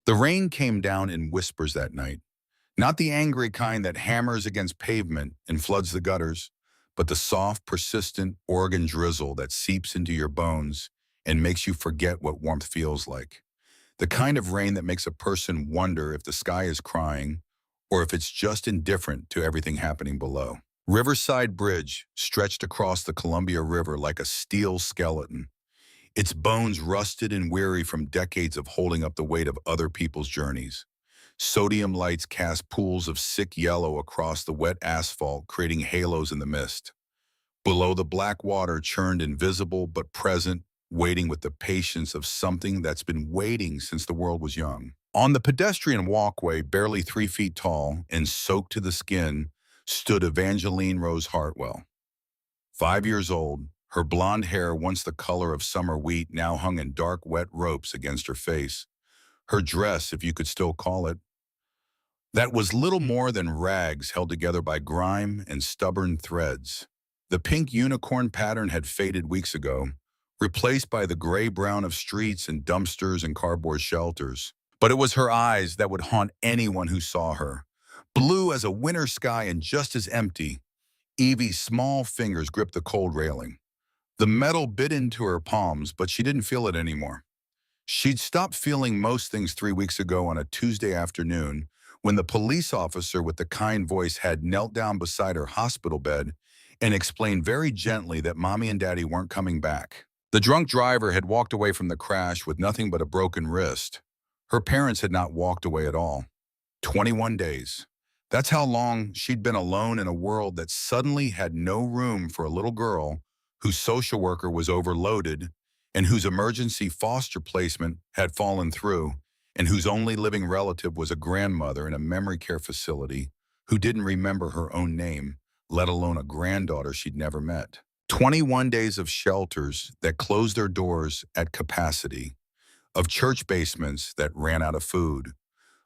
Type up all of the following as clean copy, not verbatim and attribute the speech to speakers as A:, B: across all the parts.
A: The rain came down in whispers that night, not the angry kind that hammers against pavement and floods the gutters, but the soft, persistent Oregon drizzle that seeps into your bones and makes you forget what warmth feels like. The kind of rain that makes a person wonder if the sky is crying or if it's just indifferent to everything happening below. Riverside Bridge stretched across the Columbia River like a steel skeleton, its bones rusted and weary from decades of holding up the weight of other people's journeys. Sodium lights cast pools of sick yellow across the wet asphalt, creating halos in the mist. Below, the black water churned invisible but present, waiting with the patience of something that's been waiting since the world was young. On the pedestrian walkway, barely 3 feet tall and soaked to the skin, stood Evangeline Rose Hartwell. 5 years old, her blonde hair, once the color of summer wheat, now hung in dark, wet ropes against her face. Her dress, if you could still call it, that was little more than rags held together by grime and stubborn threads. The pink unicorn pattern had faded weeks ago, replaced by the gray-brown of streets and dumpsters and cardboard shelters. But it was her eyes that would haunt anyone who saw her. Blue as a winter sky and just as empty, Evie's small fingers gripped the cold railing. The metal bit into her palms, but she didn't feel it anymore. She'd stopped feeling most things 3 weeks ago on a Tuesday afternoon when the police officer with the kind voice had knelt down beside her hospital bed and explained very gently that Mommy and Daddy weren't coming back. The drunk driver had walked away from the crash with nothing but a broken wrist. Her parents had not walked away at all. 21 days. That's how long she'd been alone in a world that suddenly had no room for a little girl whose social worker was overloaded and whose emergency foster placement had fallen through, and whose only living relative was a grandmother in a memory care facility who didn't remember her own name, let alone a granddaughter she'd never met. 21 days of shelters that closed their doors at capacity, of church basements that ran out of food,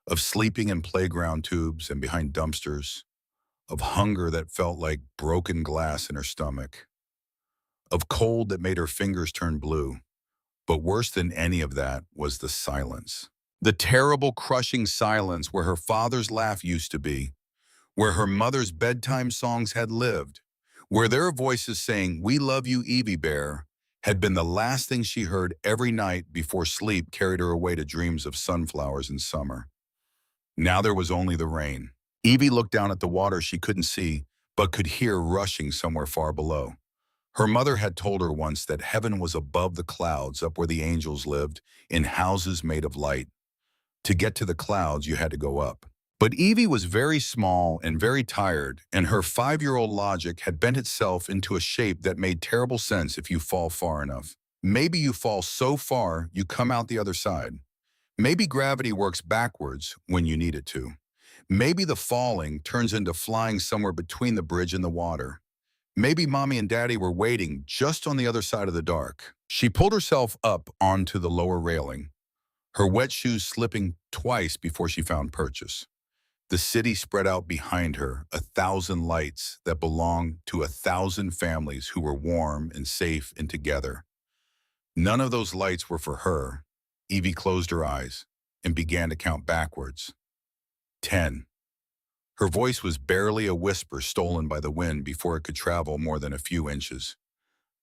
A: of sleeping in playground tubes and behind dumpsters, of hunger that felt like broken glass in her stomach, of cold that made her fingers turn blue. But worse than any of that was the silence. The terrible, crushing silence where her father's laugh used to be, where her mother's bedtime songs had lived, where their voices saying, "We love you, Evie Bear," had been the last thing she heard every night before sleep carried her away to dreams of sunflowers in summer. Now there was only the rain. Evie looked down at the water she couldn't see, but could hear rushing somewhere far below. Her mother had told her once that heaven was above the clouds, up where the angels lived, in houses made of light. To get to the clouds, you had to go up. But Evie was very small and very tired, and her 5-year-old logic had bent itself into a shape that made terrible sense if you fall far enough. Maybe you fall so far you come out the other side. Maybe gravity works backwards when you need it to. Maybe the falling turns into flying somewhere between the bridge and the water. Maybe Mommy and Daddy were waiting just on the other side of the dark. She pulled herself up onto the lower railing, her wet shoes slipping twice before she found purchase. The city spread out behind her, 1,000 lights that belonged to 1,000 families who were warm and safe and together. None of those lights were for her. Evie closed her eyes and began to count backwards. 10. Her voice was barely a whisper stolen by the wind before it could travel more than a few inches.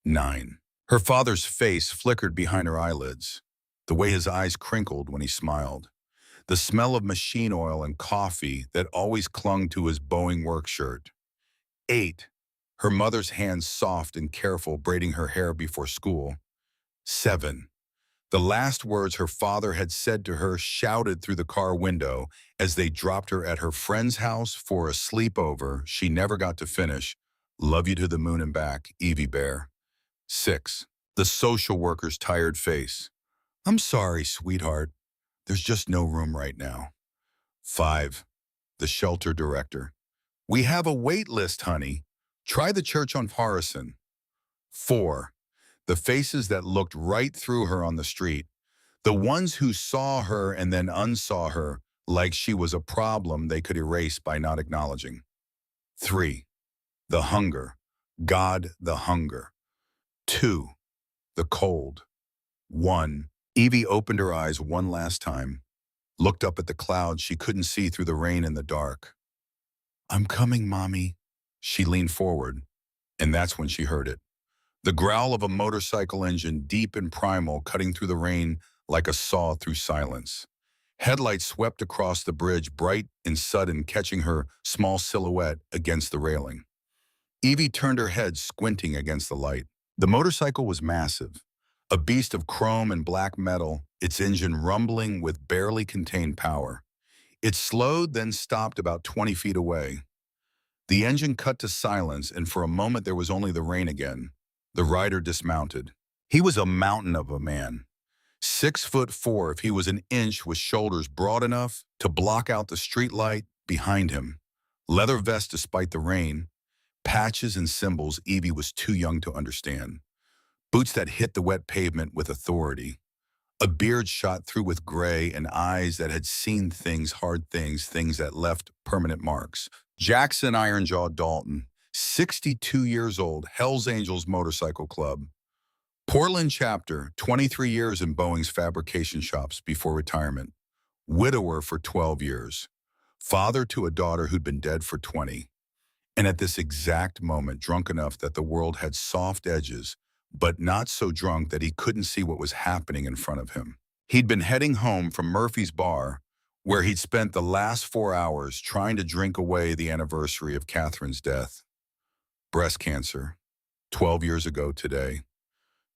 A: 9. Her father's face flickered behind her eyelids, the way his eyes crinkled when he smiled. The smell of machine oil and coffee that always clung to his Boeing work shirt. 8. Her mother's hands soft and careful braiding her hair before school. 7. The last words her father had said to her shouted through the car window as they dropped her at her friend's house for a sleepover she never got to finish. "Love you to the moon and back, Evie Bear." 6. The social worker's tired face. "I'm sorry, sweetheart. There's just no room right now." 5. The shelter director. "We have a wait list, honey. Try the church on Harrison." 4. The faces that looked right through her on the street. The ones who saw her and then unsaw her like she was a problem they could erase by not acknowledging. 3. The hunger. God, the hunger. 2. The cold. 1. Evie opened her eyes one last time, looked up at the clouds she couldn't see through the rain and the dark. "I'm coming, Mommy." She leaned forward, and that's when she heard it. The growl of a motorcycle engine, deep and primal, cutting through the rain like a saw through silence. Headlights swept across the bridge, bright and sudden, catching her small silhouette against the railing. Evie turned her head, squinting against the light. The motorcycle was massive, a beast of chrome and black metal, its engine rumbling with barely contained power. It slowed, then stopped about 20 feet away. The engine cut to silence, and for a moment there was only the rain again. The rider dismounted. He was a mountain of a man. 6'4" if he was an inch, with shoulders broad enough to block out the streetlight behind him. Leather vest despite the rain, patches and symbols Evie was too young to understand. Boots that hit the wet pavement with authority. A beard shot through with gray, and eyes that had seen things, hard things, things that left permanent marks. Jackson Ironjaw Dalton, 62 years old, Hells Angels Motorcycle Club. Portland chapter, 23 years in Boeing's fabrication shops before retirement. Widower for 12 years. Father to a daughter who'd been dead for 20. And at this exact moment, drunk enough that the world had soft edges, but not so drunk that he couldn't see what was happening in front of him. He'd been heading home from Murphy's Bar, where he'd spent the last 4 hours trying to drink away the anniversary of Catherine's death. Breast cancer. 12 years ago today.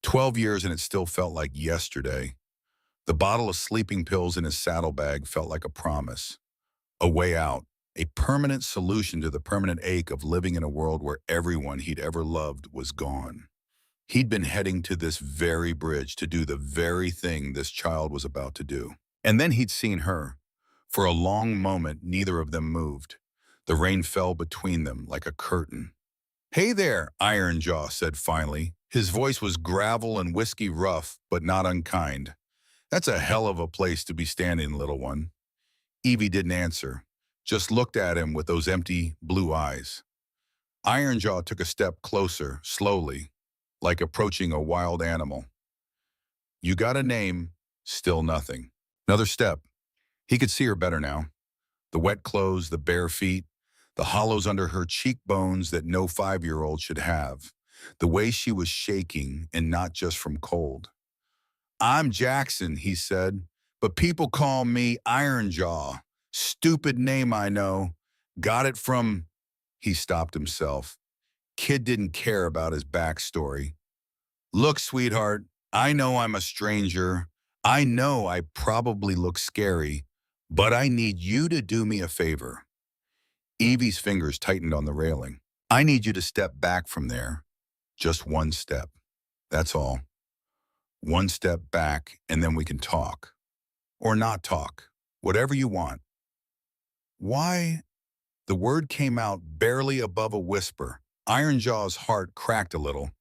A: 12 years, and it still felt like yesterday. The bottle of sleeping pills in his saddlebag felt like a promise. A way out. A permanent solution to the permanent ache of living in a world where everyone he'd ever loved was gone. He'd been heading to this very bridge to do the very thing this child was about to do. And then he'd seen her. For a long moment, neither of them moved. The rain fell between them like a curtain. "Hey there," Ironjaw said finally. His voice was gravel and whiskey rough, but not unkind. "That's a hell of a place to be standing, little one." Evie didn't answer, just looked at him with those empty blue eyes. Ironjaw took a step closer, slowly, like approaching a wild animal. "You got a name," still nothing. Another step. He could see her better now. The wet clothes, the bare feet, the hollows under her cheekbones that no 5-year-old should have. The way she was shaking, and not just from cold. "I'm Jackson," he said, "but people call me Ironjaw. Stupid name, I know. Got it from—" He stopped himself. Kid didn't care about his backstory. "Look, sweetheart, I know I'm a stranger. I know I probably look scary, but I need you to do me a favor." Evie's fingers tightened on the railing. "I need you to step back from there. Just one step. That's all. One step back, and then we can talk. Or not talk. Whatever you want." "Why?" The word came out barely above a whisper. Ironjaw's heart cracked a little,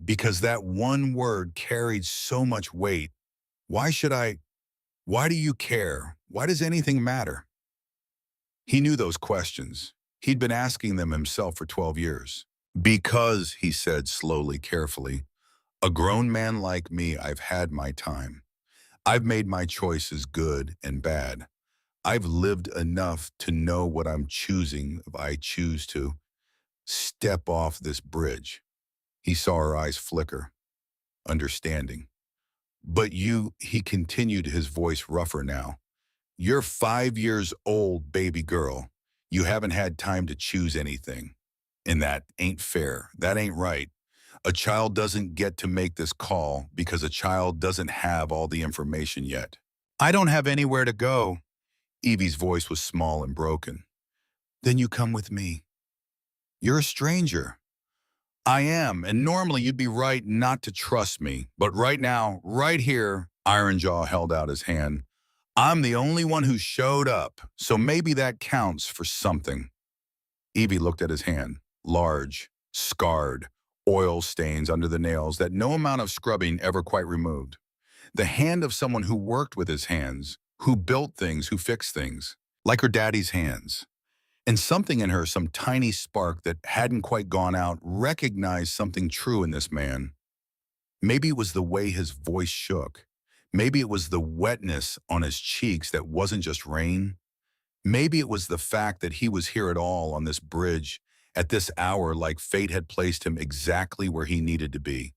A: because that one word carried so much weight. "Why should I? Why do you care? Why does anything matter?" He knew those questions. He'd been asking them himself for 12 years. "Because," he said slowly, carefully, "a grown man like me, I've had my time. I've made my choices, good and bad. I've lived enough to know what I'm choosing if I choose to step off this bridge." He saw her eyes flicker, understanding. "But you," he continued, his voice rougher now, "you're 5 years old, baby girl. You haven't had time to choose anything. And that ain't fair. That ain't right. A child doesn't get to make this call because a child doesn't have all the information yet." "I don't have anywhere to go." Evie's voice was small and broken. "Then you come with me. You're a stranger." "I am, and normally you'd be right not to trust me. But right now, right here," Ironjaw held out his hand, "I'm the only one who showed up, so maybe that counts for something." Evie looked at his hand, large, scarred, oil stains under the nails that no amount of scrubbing ever quite removed. The hand of someone who worked with his hands, who built things, who fixed things, like her daddy's hands. And something in her, some tiny spark that hadn't quite gone out, recognized something true in this man. Maybe it was the way his voice shook. Maybe it was the wetness on his cheeks that wasn't just rain. Maybe it was the fact that he was here at all on this bridge at this hour, like fate had placed him exactly where he needed to be.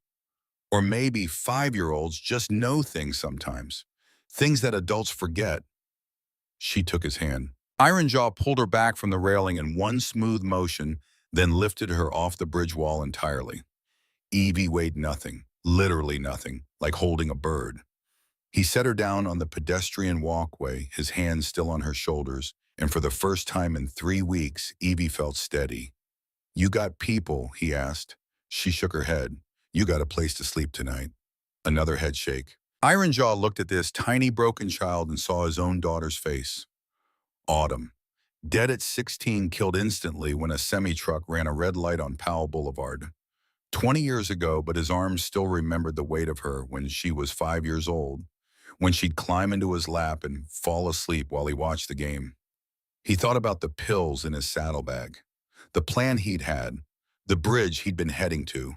A: Or maybe 5-year-olds just know things sometimes, things that adults forget. She took his hand. Iron Jaw pulled her back from the railing in one smooth motion, then lifted her off the bridge wall entirely. Evie weighed nothing, literally nothing, like holding a bird. He set her down on the pedestrian walkway, his hands still on her shoulders, and for the first time in 3 weeks, Evie felt steady. "You got people?" he asked. She shook her head. "You got a place to sleep tonight." Another head shake. Iron Jaw looked at this tiny broken child and saw his own daughter's face. Autumn. Dead at 16, killed instantly when a semi-truck ran a red light on Powell Boulevard. 20 years ago, but his arms still remembered the weight of her when she was 5 years old, when she'd climb into his lap and fall asleep while he watched the game. He thought about the pills in his saddlebag, the plan he'd had, the bridge he'd been heading to,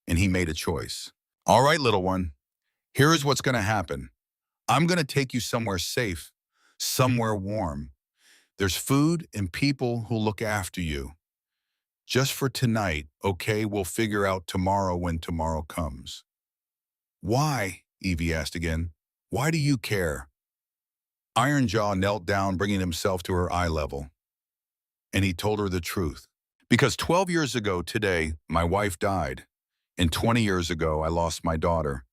A: and he made a choice. "All right, little one, here is what's going to happen. I'm going to take you somewhere safe, somewhere warm. There's food and people who'll look after you. Just for tonight, okay? We'll figure out tomorrow when tomorrow comes." "Why?" Evie asked again. "Why do you care?" Iron Jaw knelt down, bringing himself to her eye level, and he told her the truth. "Because 12 years ago today, my wife died, and 20 years ago, I lost my daughter.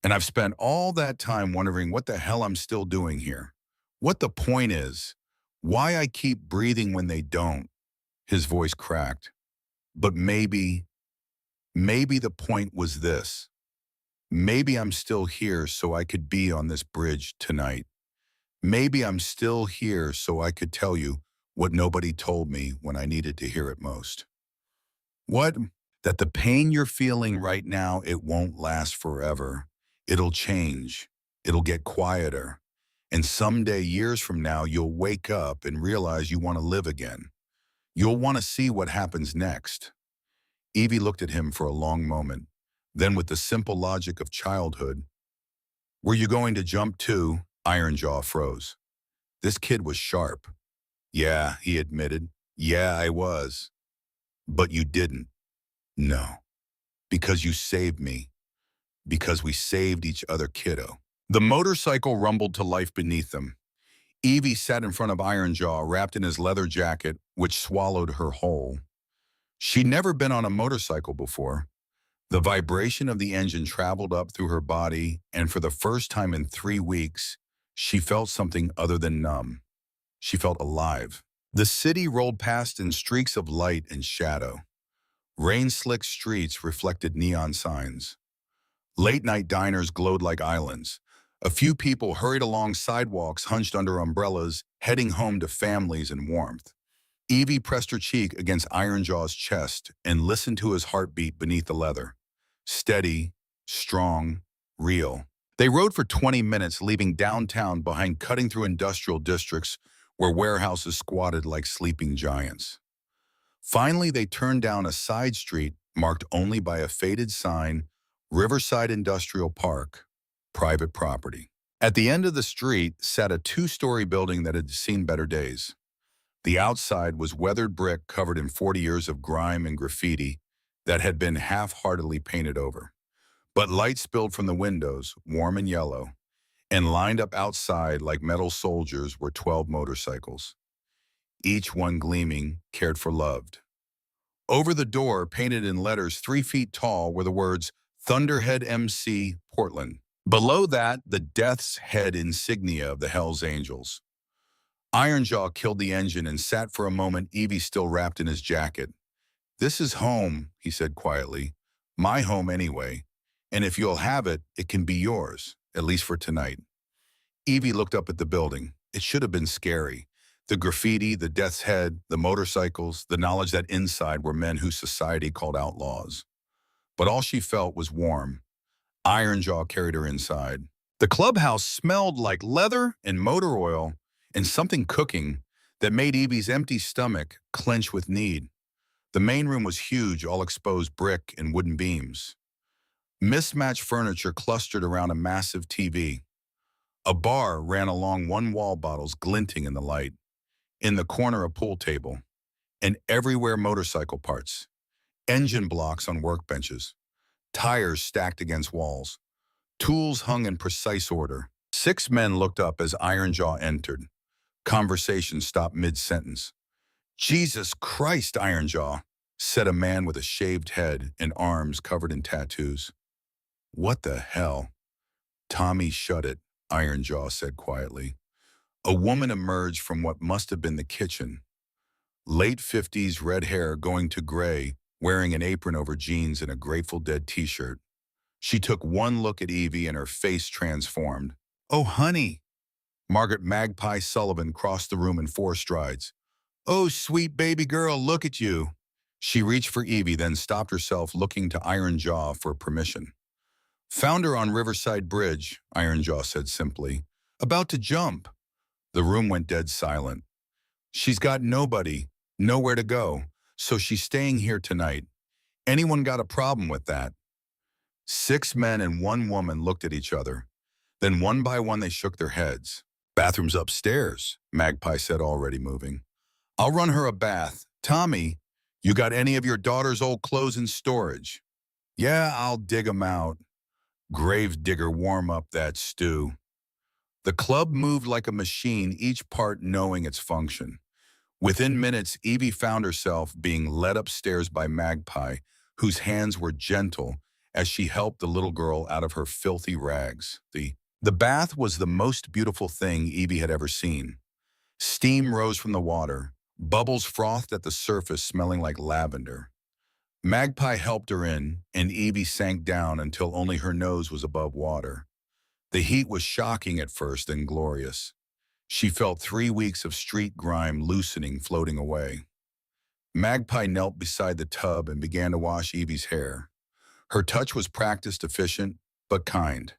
A: And I've spent all that time wondering what the hell I'm still doing here, what the point is, why I keep breathing when they don't." His voice cracked. "But maybe the point was this. Maybe I'm still here so I could be on this bridge tonight. Maybe I'm still here so I could tell you what nobody told me when I needed to hear it most." "What?" "That the pain you're feeling right now, it won't last forever. It'll change. It'll get quieter. And someday, years from now, you'll wake up and realize you want to live again. You'll want to see what happens next." Evie looked at him for a long moment. Then with the simple logic of childhood, "Were you going to jump too?" Iron Jaw froze. This kid was sharp. "Yeah," he admitted. "Yeah, I was. But you didn't." "No. Because you saved me. Because we saved each other, kiddo." The motorcycle rumbled to life beneath them. Evie sat in front of Iron Jaw, wrapped in his leather jacket, which swallowed her whole. She'd never been on a motorcycle before. The vibration of the engine traveled up through her body, and for the first time in 3 weeks, she felt something other than numb. She felt alive. The city rolled past in streaks of light and shadow. Rain-slicked streets reflected neon signs. Late-night diners glowed like islands. A few people hurried along sidewalks hunched under umbrellas, heading home to families and warmth. Evie pressed her cheek against Iron Jaw's chest and listened to his heartbeat beneath the leather. Steady, strong, real. They rode for 20 minutes, leaving downtown behind, cutting through industrial districts where warehouses squatted like sleeping giants. Finally, they turned down a side street marked only by a faded sign, "Riverside Industrial Park, private property." At the end of the street sat a 2-story building that had seen better days. The outside was weathered brick covered in 40 years of grime and graffiti that had been half-heartedly painted over. But light spilled from the windows, warm and yellow, and lined up outside like metal soldiers were 12 motorcycles, each one gleaming, cared for, loved. Over the door, painted in letters 3 feet tall, were the words Thunderhead MC, Portland. Below that, the death's head insignia of the Hells Angels. Iron Jaw killed the engine and sat for a moment, Evie still wrapped in his jacket. "This is home," he said quietly. "My home anyway. And if you'll have it, it can be yours, at least for tonight." Evie looked up at the building. It should have been scary. The graffiti, the death's head, the motorcycles, the knowledge that inside were men whose society called outlaws. But all she felt was warm. Iron Jaw carried her inside. The clubhouse smelled like leather and motor oil and something cooking that made Evie's empty stomach clench with need. The main room was huge, all exposed brick and wooden beams. Mismatched furniture clustered around a massive TV. A bar ran along one wall, bottles glinting in the light. In the corner, a pool table. And everywhere, motorcycle parts. Engine blocks on workbenches. Tires stacked against walls. Tools hung in precise order. 6 men looked up as Ironjaw entered. Conversation stopped mid-sentence. "Jesus Christ, Ironjaw," said a man with a shaved head and arms covered in tattoos. "What the hell?" "Tommy, shut it," Ironjaw said quietly. A woman emerged from what must have been the kitchen. Late 50s, red hair going to gray, wearing an apron over jeans and a Grateful Dead t-shirt. She took one look at Evie and her face transformed. "Oh, honey." Margaret Magpie Sullivan crossed the room in 4 strides. "Oh, sweet baby girl, look at you." She reached for Evie, then stopped herself, looking to Ironjaw for permission. "Found her on Riverside Bridge," Ironjaw said simply. "About to jump." The room went dead silent. "She's got nobody, nowhere to go, so she's staying here tonight. Anyone got a problem with that?" 6 men and 1 woman looked at each other. Then one by one they shook their heads. "Bathroom's upstairs," Magpie said, already moving. "I'll run her a bath. Tommy, you got any of your daughter's old clothes in storage?" "Yeah, I'll dig 'em out." "Grave digger, warm up that stew." The club moved like a machine, each part knowing its function. Within minutes, Evie found herself being led upstairs by Magpie, whose hands were gentle as she helped the little girl out of her filthy rags. The bath was the most beautiful thing Evie had ever seen. Steam rose from the water, bubbles frothed at the surface smelling like lavender. Magpie helped her in, and Evie sank down until only her nose was above water. The heat was shocking at first, then glorious. She felt 3 weeks of street grime loosening, floating away. Magpie knelt beside the tub and began to wash Evie's hair. Her touch was practiced, efficient, but kind.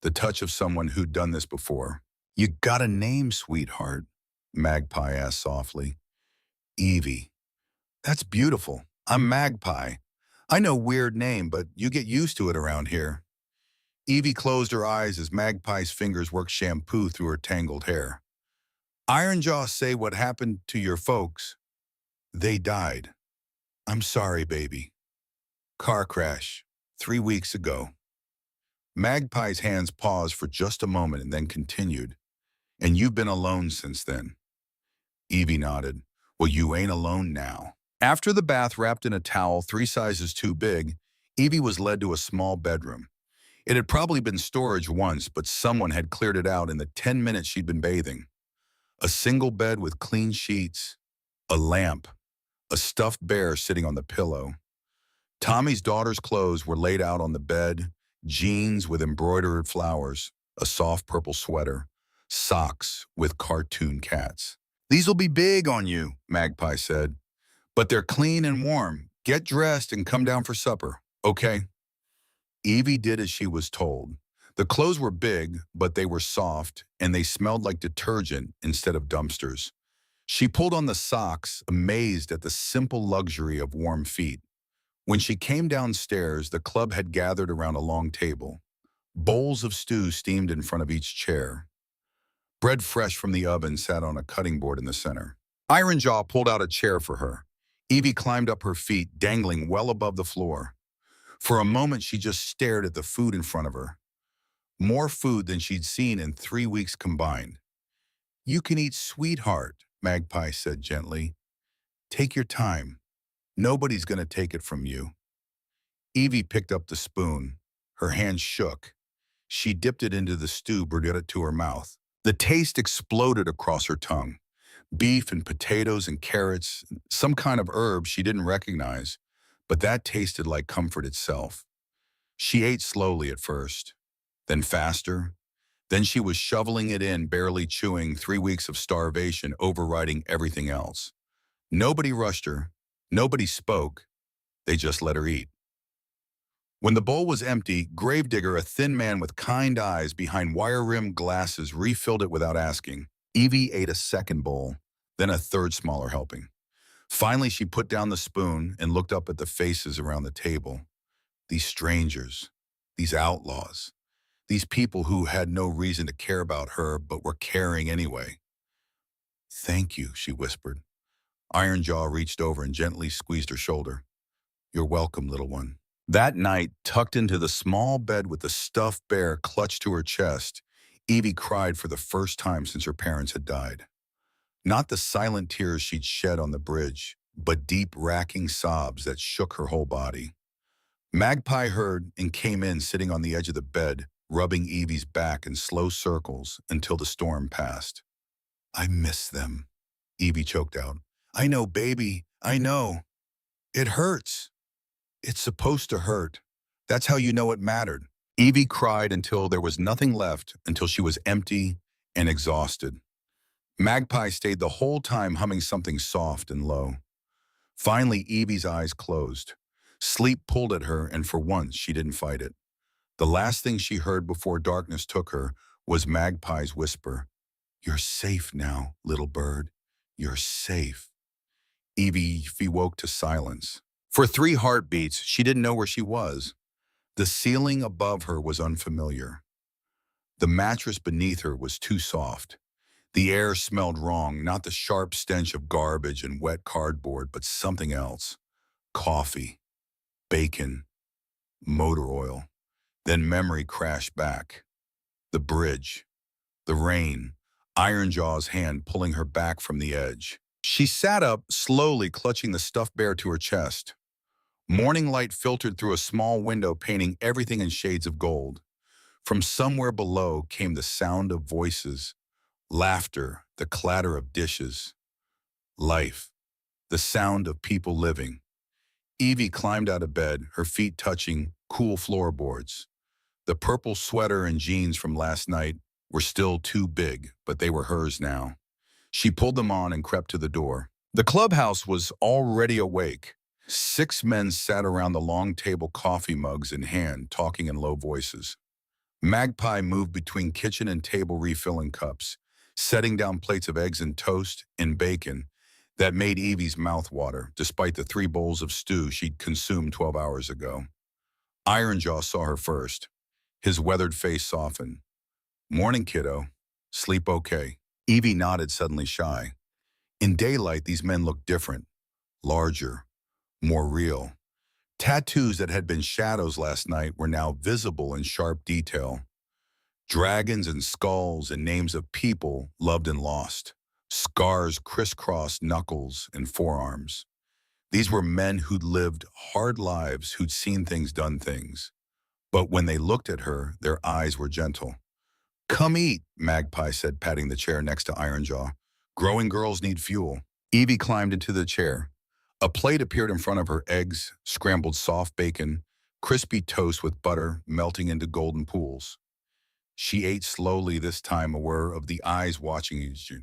A: The touch of someone who'd done this before. "You got a name, sweetheart?" Magpie asked softly. "Evie." "That's beautiful. I'm Magpie. I know, weird name, but you get used to it around here." Evie closed her eyes as Magpie's fingers worked shampoo through her tangled hair. "Ironjaw say what happened to your folks." "They died." "I'm sorry, baby." "Car crash. 3 weeks ago." Magpie's hands paused for just a moment and then continued. "And you've been alone since then?" Evie nodded. "Well, you ain't alone now." After the bath wrapped in a towel 3 sizes too big, Evie was led to a small bedroom. It had probably been storage once, but someone had cleared it out in the 10 minutes she'd been bathing. A single bed with clean sheets, a lamp, a stuffed bear sitting on the pillow. Tommy's daughter's clothes were laid out on the bed, jeans with embroidered flowers, a soft purple sweater, socks with cartoon cats. "These'll be big on you," Magpie said. "But they're clean and warm. Get dressed and come down for supper, okay?" Evie did as she was told. The clothes were big, but they were soft, and they smelled like detergent instead of dumpsters. She pulled on the socks, amazed at the simple luxury of warm feet. When she came downstairs, the club had gathered around a long table. Bowls of stew steamed in front of each chair. Bread fresh from the oven sat on a cutting board in the center. Ironjaw pulled out a chair for her. Evie climbed up her feet, dangling well above the floor. For a moment, she just stared at the food in front of her. More food than she'd seen in 3 weeks combined. "You can eat, sweetheart," Magpie said gently. "Take your time. Nobody's going to take it from you." Evie picked up the spoon. Her hand shook. She dipped it into the stew, brought it to her mouth. The taste exploded across her tongue. Beef and potatoes and carrots, some kind of herb she didn't recognize, but that tasted like comfort itself. She ate slowly at first, then faster. Then she was shoveling it in, barely chewing, 3 weeks of starvation overriding everything else. Nobody rushed her. Nobody spoke. They just let her eat. When the bowl was empty, Gravedigger, a thin man with kind eyes behind wire-rimmed glasses, refilled it without asking. Evie ate a second bowl, then a third smaller helping. Finally, she put down the spoon and looked up at the faces around the table. These strangers, these outlaws, These people who had no reason to care about her but were caring anyway. Thank you, she whispered. Ironjaw reached over and gently squeezed her shoulder. You're welcome, little one. That night, tucked into the small bed with the stuffed bear clutched to her chest, Evie cried for the first time since her parents had died. Not the silent tears she'd shed on the bridge, but deep, racking sobs that shook her whole body. Magpie heard and came in sitting on the edge of the bed, rubbing Evie's back in slow circles until the storm passed. I miss them, Evie choked out. I know, baby, I know. It hurts. It's supposed to hurt. That's how you know it mattered. Evie cried until there was nothing left, until she was empty and exhausted. Magpie stayed the whole time humming something soft and low. Finally, Evie's eyes closed. Sleep pulled at her, and for once, she didn't fight it. The last thing she heard before darkness took her was Magpie's whisper. You're safe now, little bird. You're safe. Evie woke to silence. For 3 heartbeats, she didn't know where she was. The ceiling above her was unfamiliar. The mattress beneath her was too soft. The air smelled wrong, not the sharp stench of garbage and wet cardboard, but something else. Coffee, bacon, motor oil. Then memory crashed back. The bridge, the rain, Ironjaw's hand pulling her back from the edge. She sat up, slowly clutching the stuffed bear to her chest. Morning light filtered through a small window, painting everything in shades of gold. From somewhere below came the sound of voices, laughter, the clatter of dishes. Life, the sound of people living. Evie climbed out of bed, her feet touching cool floorboards. The purple sweater and jeans from last night were still too big, but they were hers now. She pulled them on and crept to the door. The clubhouse was already awake. 6 men sat around the long table, coffee mugs in hand, talking in low voices. Magpie moved between kitchen and table, refilling cups, setting down plates of eggs and toast and bacon that made Evie's mouth water, despite the 3 bowls of stew she'd consumed 12 hours ago. Ironjaw saw her first. His weathered face softened. Morning, kiddo. Sleep okay? Evie nodded, suddenly shy. In daylight, these men looked different, larger, more real. Tattoos that had been shadows last night were now visible in sharp detail. Dragons and skulls and names of people loved and lost. Scars crisscrossed knuckles and forearms. These were men who'd lived hard lives, who'd seen things, done things. But when they looked at her, their eyes were gentle. Come eat, Magpie said, patting the chair next to Ironjaw. Growing girls need fuel. Evie climbed into the chair. A plate appeared in front of her: eggs, scrambled soft bacon, crispy toast with butter melting into golden pools. She ate slowly, this time aware of the eyes watching you,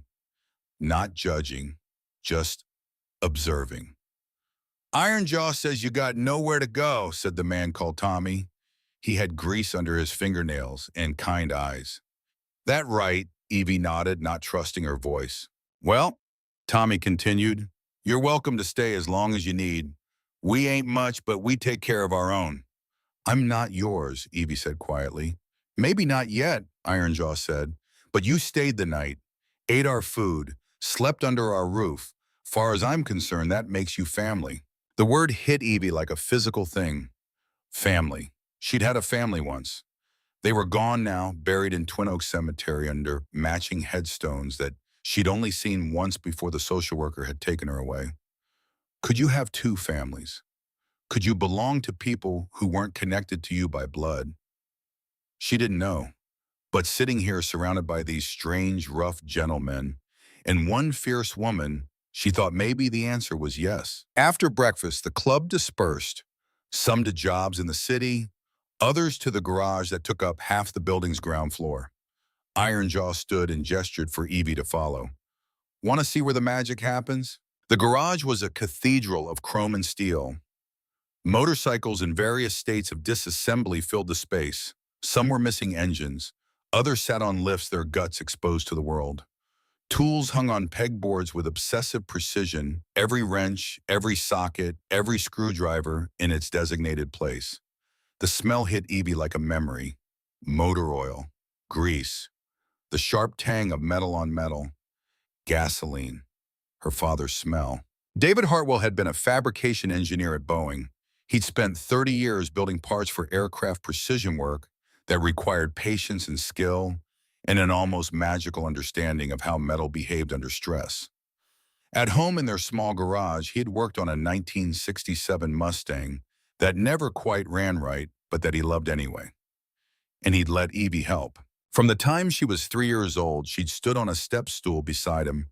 A: not judging, just observing. Ironjaw says you got nowhere to go, said the man called Tommy. He had grease under his fingernails and kind eyes. That right, Evie nodded, not trusting her voice. Well, Tommy continued, you're welcome to stay as long as you need. We ain't much, but we take care of our own. I'm not yours, Evie said quietly. Maybe not yet, Ironjaw said, but you stayed the night, ate our food, slept under our roof. Far as I'm concerned, that makes you family. The word hit Evie like a physical thing. Family. She'd had a family once. They were gone now, buried in Twin Oaks Cemetery under matching headstones that she'd only seen once before the social worker had taken her away. Could you have 2 families? Could you belong to people who weren't connected to you by blood? She didn't know. But sitting here surrounded by these strange, rough gentlemen and one fierce woman, she thought maybe the answer was yes. After breakfast, the club dispersed, some to jobs in the city, others to the garage that took up half the building's ground floor. Ironjaw stood and gestured for Evie to follow. Want to see where the magic happens? The garage was a cathedral of chrome and steel. Motorcycles in various states of disassembly filled the space. Some were missing engines. Others sat on lifts, their guts exposed to the world. Tools hung on pegboards with obsessive precision, every wrench, every socket, every screwdriver in its designated place. The smell hit Evie like a memory. motor oil, grease, the sharp tang of metal on metal, gasoline, her father's smell. David Hartwell had been a fabrication engineer at Boeing. He'd spent 30 years building parts for aircraft precision work that required patience and skill and an almost magical understanding of how metal behaved under stress. At home in their small garage, he had worked on a 1967 Mustang that never quite ran right, but that he loved anyway. And he'd let Evie help. From the time she was 3 years old, she'd stood on a step stool beside him,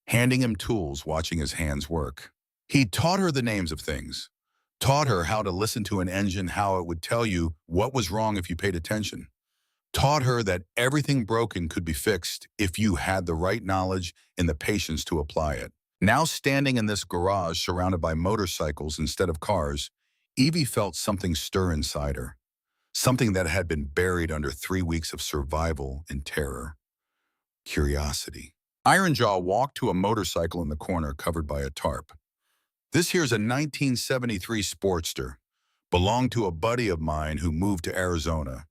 A: handing him tools, watching his hands work. He taught her the names of things, taught her how to listen to an engine, how it would tell you what was wrong if you paid attention, taught her that everything broken could be fixed if you had the right knowledge and the patience to apply it. Now standing in this garage surrounded by motorcycles instead of cars, Evie felt something stir inside her, something that had been buried under 3 weeks of survival and terror: curiosity. Ironjaw walked to a motorcycle in the corner covered by a tarp. This here's a 1973 Sportster. Belonged to a buddy of mine who moved to Arizona.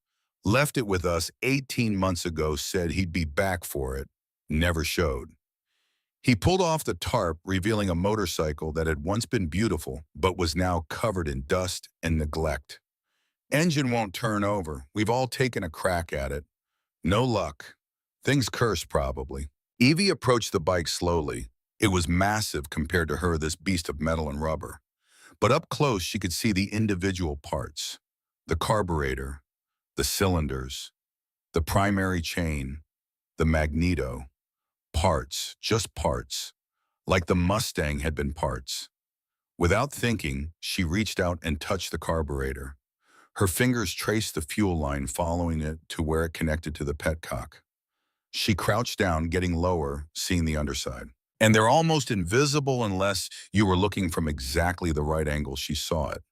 A: Left it with us 18 months ago, said he'd be back for it. Never showed. He pulled off the tarp, revealing a motorcycle that had once been beautiful, but was now covered in dust and neglect. Engine won't turn over. We've all taken a crack at it. No luck. Things cursed, probably. Evie approached the bike slowly. It was massive compared to her, this beast of metal and rubber. But up close, she could see the individual parts: the carburetor, the cylinders, the primary chain, the magneto. Parts, just parts, like the Mustang had been parts. Without thinking, she reached out and touched the carburetor. Her fingers traced the fuel line, following it to where it connected to the petcock. She crouched down, getting lower, seeing the underside. And they're almost invisible unless you were looking from exactly the right angle. She saw it.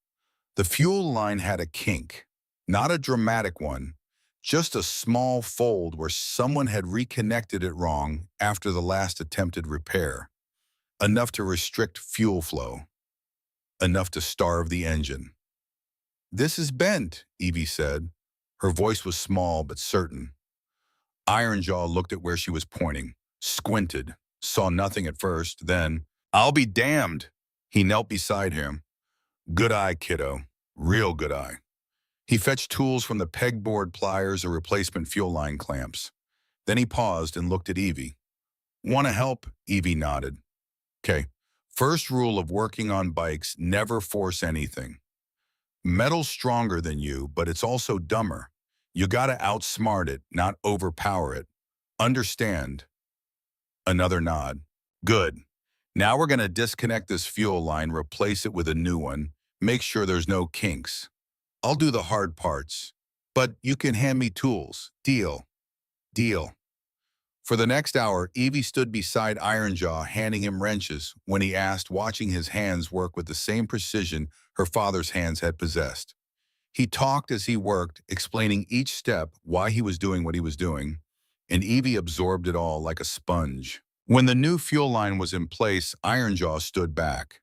A: The fuel line had a kink, not a dramatic one, just a small fold where someone had reconnected it wrong after the last attempted repair. Enough to restrict fuel flow. Enough to starve the engine. "This is bent," Evie said. Her voice was small but certain. Ironjaw looked at where she was pointing, squinted, saw nothing at first, then, "I'll be damned." He knelt beside him. "Good eye, kiddo. Real good eye." He fetched tools from the pegboard, pliers, and replacement fuel line clamps. Then he paused and looked at Evie. "Want to help?" Evie nodded. "Okay. First rule of working on bikes: never force anything. Metal's stronger than you, but it's also dumber. You gotta outsmart it, not overpower it. Understand?" Another nod. "Good. Now we're gonna disconnect this fuel line, replace it with a new one, make sure there's no kinks. I'll do the hard parts, but you can hand me tools. Deal." "Deal." For the next hour, Evie stood beside Ironjaw, handing him wrenches when he asked, watching his hands work with the same precision her father's hands had possessed. He talked as he worked, explaining each step, why he was doing what he was doing, and Evie absorbed it all like a sponge. When the new fuel line was in place, Ironjaw stood back.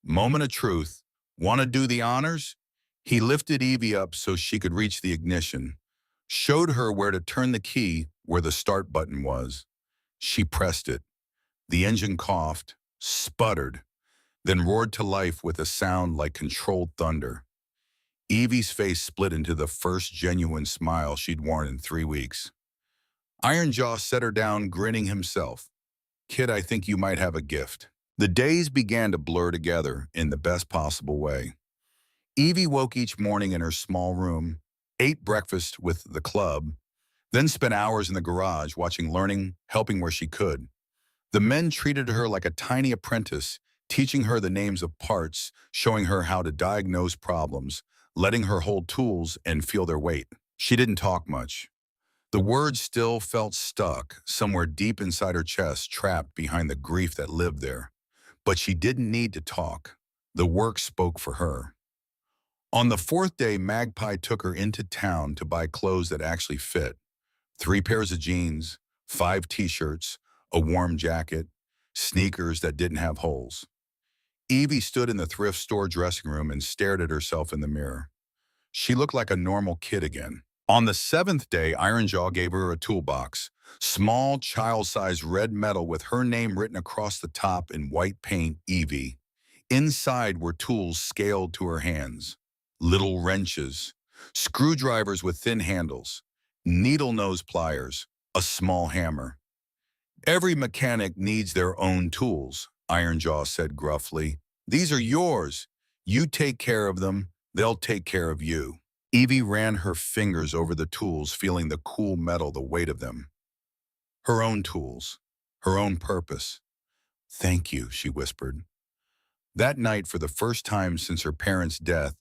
A: Moment of truth. "Want to do the honors?" He lifted Evie up so she could reach the ignition, showed her where to turn the key, where the start button was. She pressed it. The engine coughed, sputtered, then roared to life with a sound like controlled thunder. Evie's face split into the first genuine smile she'd worn in 3 weeks. Ironjaw set her down, grinning himself. "Kid, I think you might have a gift." The days began to blur together in the best possible way. Evie woke each morning in her small room, ate breakfast with the club, then spent hours in the garage watching, learning, helping where she could. The men treated her like a tiny apprentice, teaching her the names of parts, showing her how to diagnose problems, letting her hold tools and feel their weight. She didn't talk much. The words still felt stuck somewhere deep inside her chest, trapped behind the grief that lived there. But she didn't need to talk. The work spoke for her. On the fourth day, Magpie took her into town to buy clothes that actually fit. 3 pairs of jeans, 5 t-shirts, a warm jacket, sneakers that didn't have holes. Evie stood in the thrift store dressing room and stared at herself in the mirror. She looked like a normal kid again. On the seventh day, Ironjaw gave her a toolbox, small, child-sized red metal with her name written across the top in white paint, Evie. Inside were tools scaled to her hands, little wrenches, screwdrivers with thin handles, needle nose pliers, a small hammer. Every mechanic needs their own tools, Ironjaw said gruffly. These are yours. You take care of them, they'll take care of you. Evie ran her fingers over the tools, feeling the cool metal, the weight of them. Her own tools, her own purpose. Thank you, she whispered. That night, for the first time since her parents' death,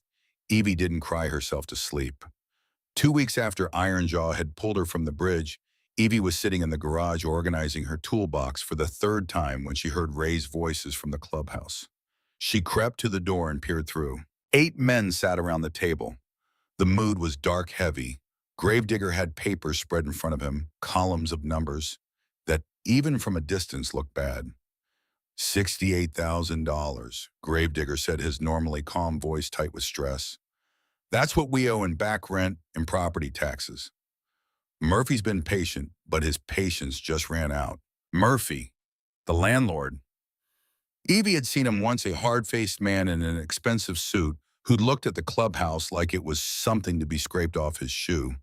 A: Evie didn't cry herself to sleep. 2 weeks after Ironjaw had pulled her from the bridge, Evie was sitting in the garage organizing her toolbox for the third time when she heard raised voices from the clubhouse. She crept to the door and peered through. 8 men sat around the table. The mood was dark heavy. Gravedigger had papers spread in front of him, columns of numbers that, even from a distance, looked bad. $68,000, Gravedigger said, his normally calm voice tight with stress. That's what we owe in back rent and property taxes. Murphy's been patient, but his patience just ran out. Murphy, the landlord. Evie had seen him once, a hard-faced man in an expensive suit who'd looked at the clubhouse like it was something to be scraped off his shoe.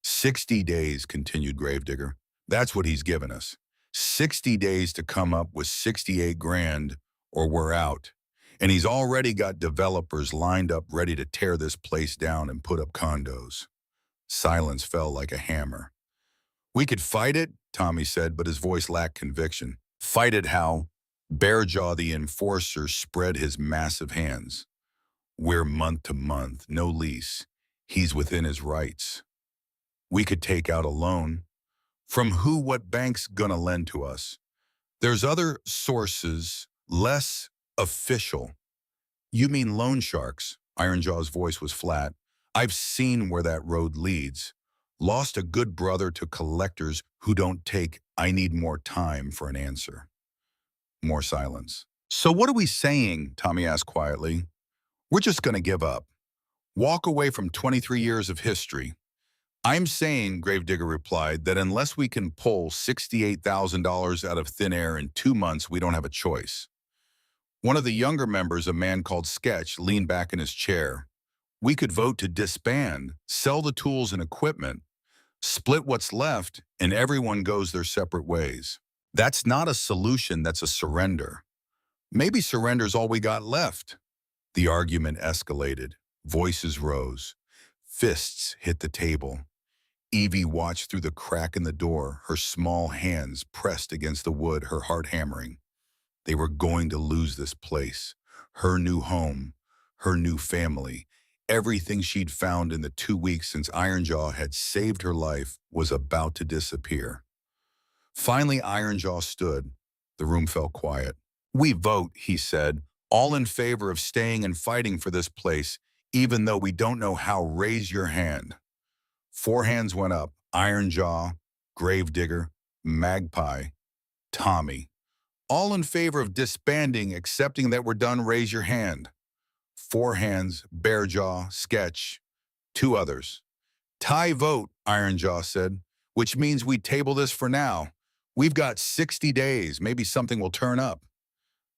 A: 60 days, continued Gravedigger. That's what he's given us. 60 days to come up with 68 grand or we're out. And he's already got developers lined up ready to tear this place down and put up condos. Silence fell like a hammer. We could fight it, Tommy said, but his voice lacked conviction. Fight it how? Bearjaw the enforcer spread his massive hands. We're month to month, no lease. He's within his rights. We could take out a loan. From who, what bank's gonna lend to us? There's other sources, less official. You mean loan sharks? Ironjaw's voice was flat. I've seen where that road leads. Lost a good brother to collectors who don't take, I need more time for an answer. More silence. So what are we saying? Tommy asked quietly. We're just gonna give up. Walk away from 23 years of history. I'm saying, Gravedigger replied, that unless we can pull $68,000 out of thin air in 2 months, we don't have a choice. One of the younger members, a man called Sketch, leaned back in his chair. We could vote to disband, sell the tools and equipment, split what's left, and everyone goes their separate ways. That's not a solution, that's a surrender. Maybe surrender's all we got left. The argument escalated. Voices rose. Fists hit the table. Evie watched through the crack in the door, her small hands pressed against the wood, her heart hammering. They were going to lose this place, her new home, her new family. Everything she'd found in the 2 weeks since Ironjaw had saved her life was about to disappear. Finally, Ironjaw stood. The room fell quiet. We vote, he said, all in favor of staying and fighting for this place, even though we don't know how. Raise your hand. 4 hands went up. Ironjaw, Gravedigger, Magpie, Tommy. All in favor of disbanding, accepting that we're done. Raise your hand. 4 hands, Bearjaw, Sketch, 2 others. Tie vote, Ironjaw said, which means we table this for now. We've got 60 days, maybe something will turn up.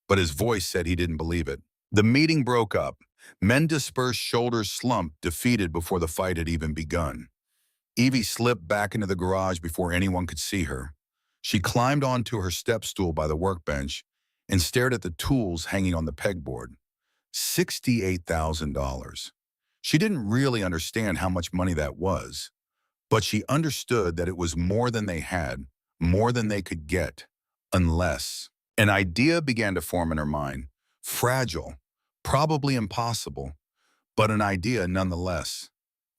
A: But his voice said he didn't believe it. The meeting broke up. Men dispersed, shoulders slumped, defeated before the fight had even begun. Evie slipped back into the garage before anyone could see her. She climbed onto her step stool by the workbench and stared at the tools hanging on the pegboard. $68,000. She didn't really understand how much money that was, but she understood that it was more than they had, more than they could get, unless... An idea began to form in her mind. Fragile, probably impossible, but an idea nonetheless.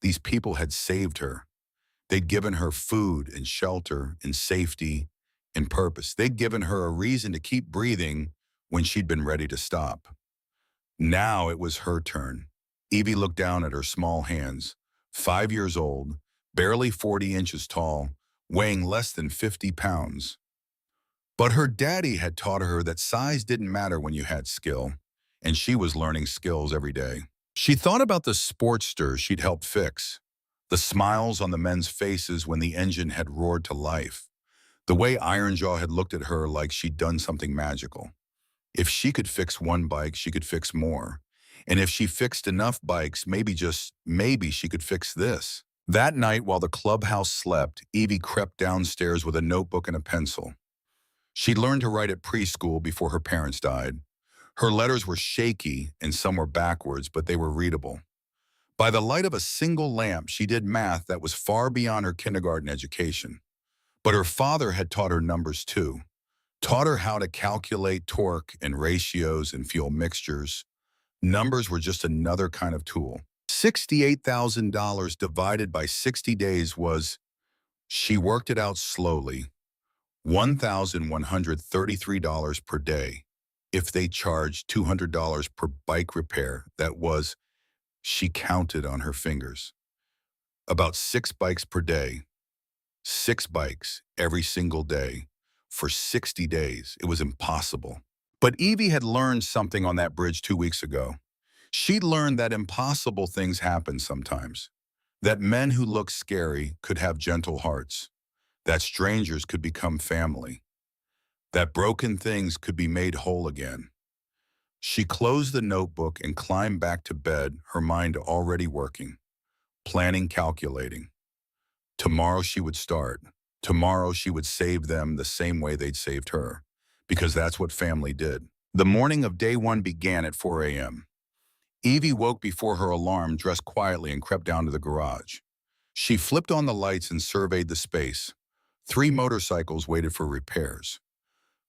A: These people had saved her. They'd given her food and shelter and safety and purpose. They'd given her a reason to keep breathing when she'd been ready to stop. Now it was her turn. Evie looked down at her small hands, 5 years old, barely 40 inches tall, weighing less than 50 pounds. But her daddy had taught her that size didn't matter when you had skill, and she was learning skills every day. She thought about the Sportster she'd helped fix, The smiles on the men's faces when the engine had roared to life. The way Ironjaw had looked at her like she'd done something magical. If she could fix one bike, she could fix more. And if she fixed enough bikes, maybe just maybe she could fix this. That night, while the clubhouse slept, Evie crept downstairs with a notebook and a pencil. She'd learned to write at preschool before her parents died. Her letters were shaky and some were backwards, but they were readable. By the light of a single lamp, she did math that was far beyond her kindergarten education. But her father had taught her numbers too. Taught her how to calculate torque and ratios and fuel mixtures. Numbers were just another kind of tool. $68,000 divided by 60 days was, she worked it out slowly, $1,133 per day. If they charged $200 per bike repair, that was, she counted on her fingers. About 6 bikes per day. 6 bikes every single day. For 60 days, it was impossible. But Evie had learned something on that bridge 2 weeks ago. She'd learned that impossible things happen sometimes. That men who look scary could have gentle hearts. That strangers could become family. That broken things could be made whole again. She closed the notebook and climbed back to bed, her mind already working, planning, calculating. Tomorrow she would start. Tomorrow she would save them the same way they'd saved her, because that's what family did. The morning of day 1 began at 4 a.m. Evie woke before her alarm, dressed quietly, and crept down to the garage. She flipped on the lights and surveyed the space. 3 motorcycles waited for repairs.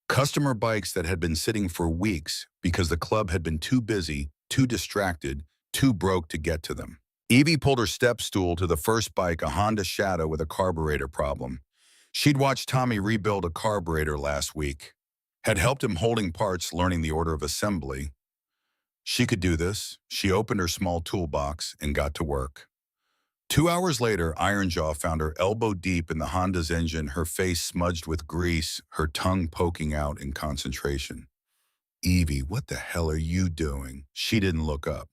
A: Customer bikes that had been sitting for weeks because the club had been too busy, too distracted, too broke to get to them. Evie pulled her step stool to the first bike, a Honda Shadow with a carburetor problem. She'd watched Tommy rebuild a carburetor last week, had helped him holding parts, learning the order of assembly. She could do this. She opened her small toolbox and got to work. 2 hours later, Ironjaw found her elbow deep in the Honda's engine, her face smudged with grease, her tongue poking out in concentration. Evie, what the hell are you doing? She didn't look up.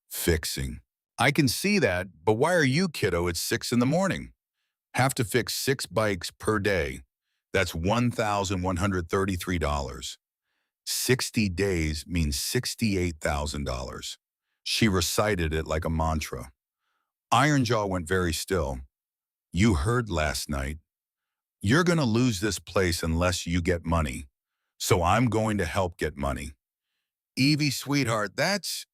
A: Fixing. I can see that, but why are you, kiddo, at 6 in the morning? Have to fix 6 bikes per day. That's $1,133. 60 days means $68,000. She recited it like a mantra. Ironjaw went very still. You heard last night. You're going to lose this place unless you get money. So I'm going to help get money. Evie, sweetheart, that's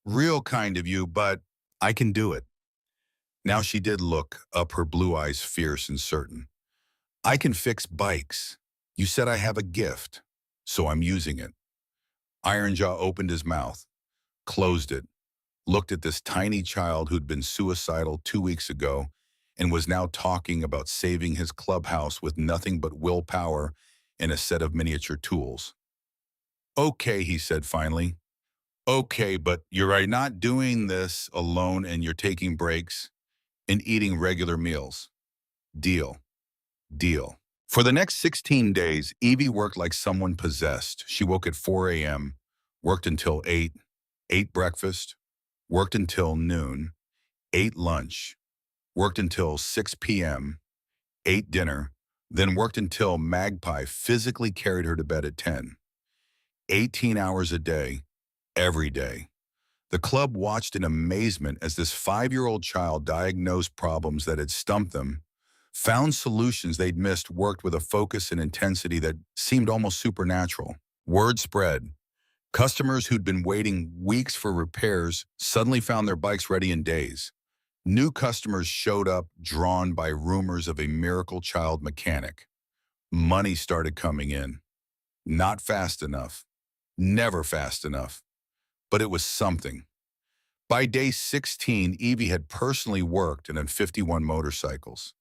A: real kind of you, but I can do it. Now she did look up, her blue eyes fierce and certain. I can fix bikes. You said I have a gift, so I'm using it. Ironjaw opened his mouth, closed it, looked at this tiny child who'd been suicidal 2 weeks ago and was now talking about saving his clubhouse with nothing but willpower and a set of miniature tools. Okay, he said finally. Okay, but you're not doing this alone and you're taking breaks and eating regular meals. Deal. Deal. For the next 16 days, Evie worked like someone possessed. She woke at 4 a.m., worked until 8, ate breakfast, worked until noon, ate lunch, worked until 6 p.m., ate dinner, then worked until Magpie physically carried her to bed at 10. 18 hours a day, every day. The club watched in amazement as this 5-year-old child diagnosed problems that had stumped them, found solutions they'd missed, worked with a focus and intensity that seemed almost supernatural. Word spread. Customers who'd been waiting weeks for repairs suddenly found their bikes ready in days. New customers showed up, drawn by rumors of a miracle child mechanic. Money started coming in. Not fast enough. Never fast enough. But it was something. By day 16, Evie had personally worked and on 51 motorcycles.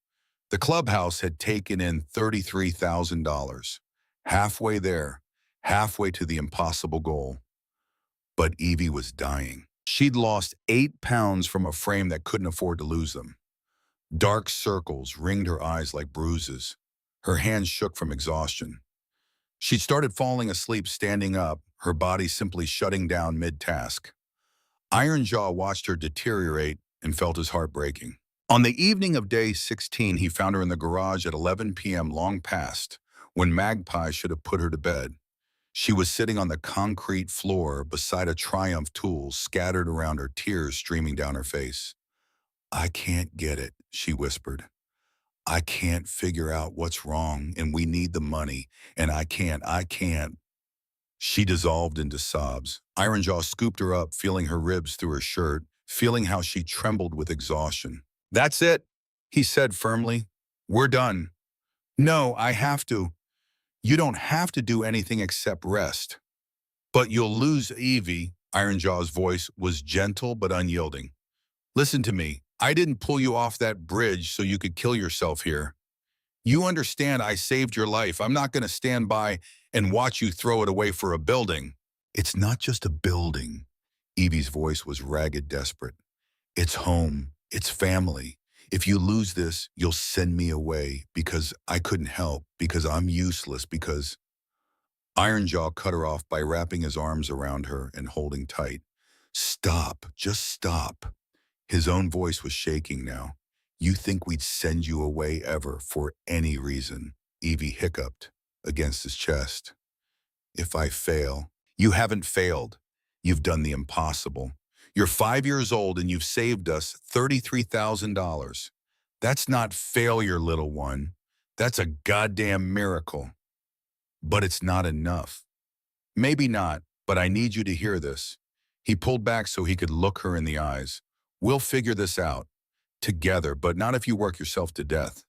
A: The clubhouse had taken in $33,000. Halfway there, halfway to the impossible goal. But Evie was dying. She'd lost 8 pounds from a frame that couldn't afford to lose them. Dark circles ringed her eyes like bruises. Her hands shook from exhaustion. She'd started falling asleep standing up, her body simply shutting down mid-task. Ironjaw watched her deteriorate, and felt his heart breaking. On the evening of day 16, he found her in the garage at 11 p.m. long past, when Magpie should have put her to bed. She was sitting on the concrete floor beside a Triumph tool scattered around her, tears streaming down her face. "I can't get it," she whispered. "I can't figure out what's wrong, and we need the money, and I can't." She dissolved into sobs. Ironjaw scooped her up, feeling her ribs through her shirt, feeling how she trembled with exhaustion. "That's it," he said firmly. "We're done." "No, I have to." "You don't have to do anything except rest." "But you'll lose Evie." Ironjaw's voice was gentle but unyielding. "Listen to me. I didn't pull you off that bridge so you could kill yourself here. You understand I saved your life. I'm not going to stand by and watch you throw it away for a building." "It's not just a building." Evie's voice was ragged, desperate. "It's home. It's family. If you lose this, you'll send me away because I couldn't help, because I'm useless, because—" Ironjaw cut her off by wrapping his arms around her and holding tight. "Stop. Just stop." His own voice was shaking now. "You think we'd send you away ever, for any reason?" Evie hiccuped against his chest. "If I fail—" "You haven't failed. You've done the impossible. You're 5 years old and you've saved us $33,000. That's not failure, little one. That's a goddamn miracle. But it's not enough." "Maybe not, but I need you to hear this." He pulled back so he could look her in the eyes. "We'll figure this out. Together, but not if you work yourself to death.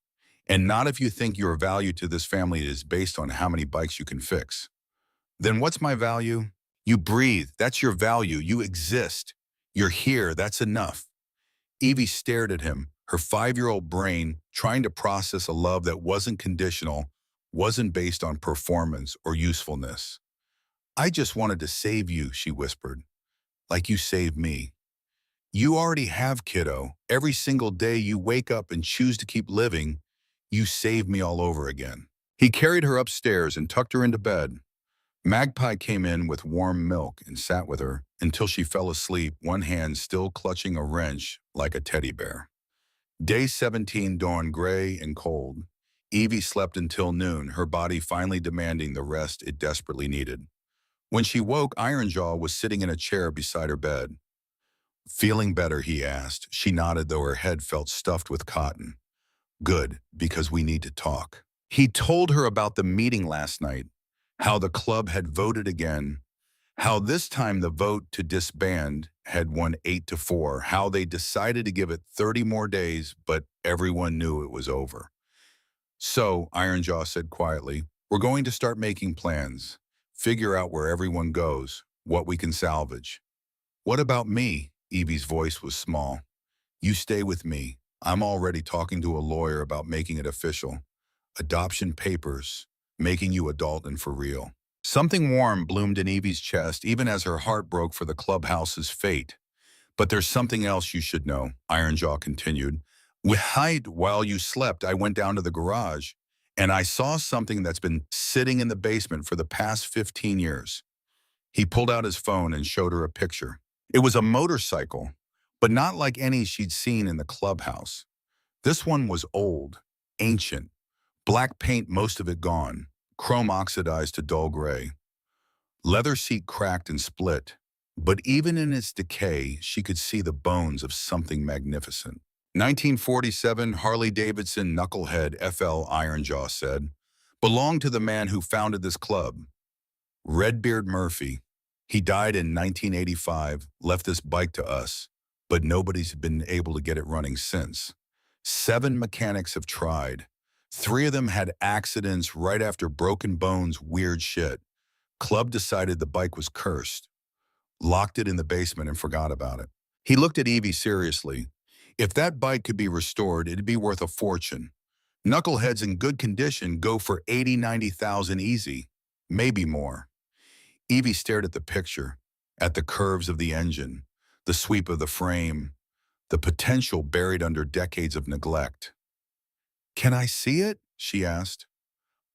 A: And not if you think your value to this family is based on how many bikes you can fix." "Then what's my value?" "You breathe. That's your value. You exist. You're here. That's enough." Evie stared at him, her 5-year-old brain trying to process a love that wasn't conditional, wasn't based on performance or usefulness. "I just wanted to save you," she whispered, "like you saved me. You already have, kiddo. Every single day you wake up and choose to keep living, you save me all over again." He carried her upstairs and tucked her into bed. Magpie came in with warm milk and sat with her until she fell asleep, one hand still clutching a wrench like a teddy bear. Day 17 dawned gray and cold. Evie slept until noon, her body finally demanding the rest it desperately needed. When she woke, Ironjaw was sitting in a chair beside her bed. "Feeling better?" he asked. She nodded, though her head felt stuffed with cotton. "Good, because we need to talk." He told her about the meeting last night, how the club had voted again, how this time the vote to disband had won 8-4, how they decided to give it 30 more days, but everyone knew it was over. "So," Ironjaw said quietly, "we're going to start making plans, figure out where everyone goes, what we can salvage." "What about me?" Evie's voice was small. "You stay with me. I'm already talking to a lawyer about making it official. Adoption papers, making you adult and for real." Something warm bloomed in Evie's chest, even as her heart broke for the clubhouse's fate. "But there's something else you should know," Ironjaw continued. While you slept, I went down to the garage, and I saw something that's been sitting in the basement for the past 15 years. He pulled out his phone and showed her a picture. It was a motorcycle, but not like any she'd seen in the clubhouse. This one was old, ancient, black paint, most of it gone, chrome oxidized to dull gray. Leather seat cracked and split, but even in its decay, she could see the bones of something magnificent. 1947 Harley-Davidson Knucklehead FL, Ironjaw said. "Belonged to the man who founded this club, Redbeard Murphy. He died in 1985, left this bike to us, but nobody's been able to get it running since. 7 mechanics have tried. 3 of them had accidents right after broken bones, weird shit. Club decided the bike was cursed, locked it in the basement and forgot about it." He looked at Evie seriously. "If that bike could be restored, it'd be worth a fortune. Knuckleheads in good condition go for 80, 90,000 easy, maybe more." Evie stared at the picture, at the curves of the engine, the sweep of the frame, the potential buried under decades of neglect. "Can I see it?" she asked.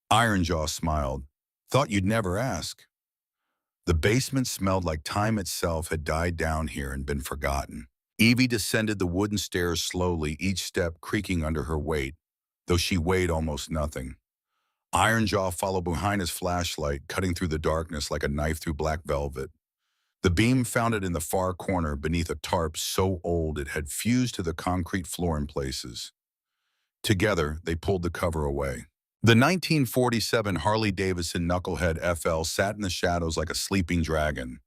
A: Ironjaw smiled. "Thought you'd never ask." The basement smelled like time itself had died down here and been forgotten. Evie descended the wooden stairs slowly, each step creaking under her weight, though she weighed almost nothing. Ironjaw followed behind his flashlight, cutting through the darkness like a knife through black velvet. The beam found it in the far corner beneath a tarp so old it had fused to the concrete floor in places. Together, they pulled the cover away. The 1947 Harley-Davidson Knucklehead FL sat in the shadows like a sleeping dragon.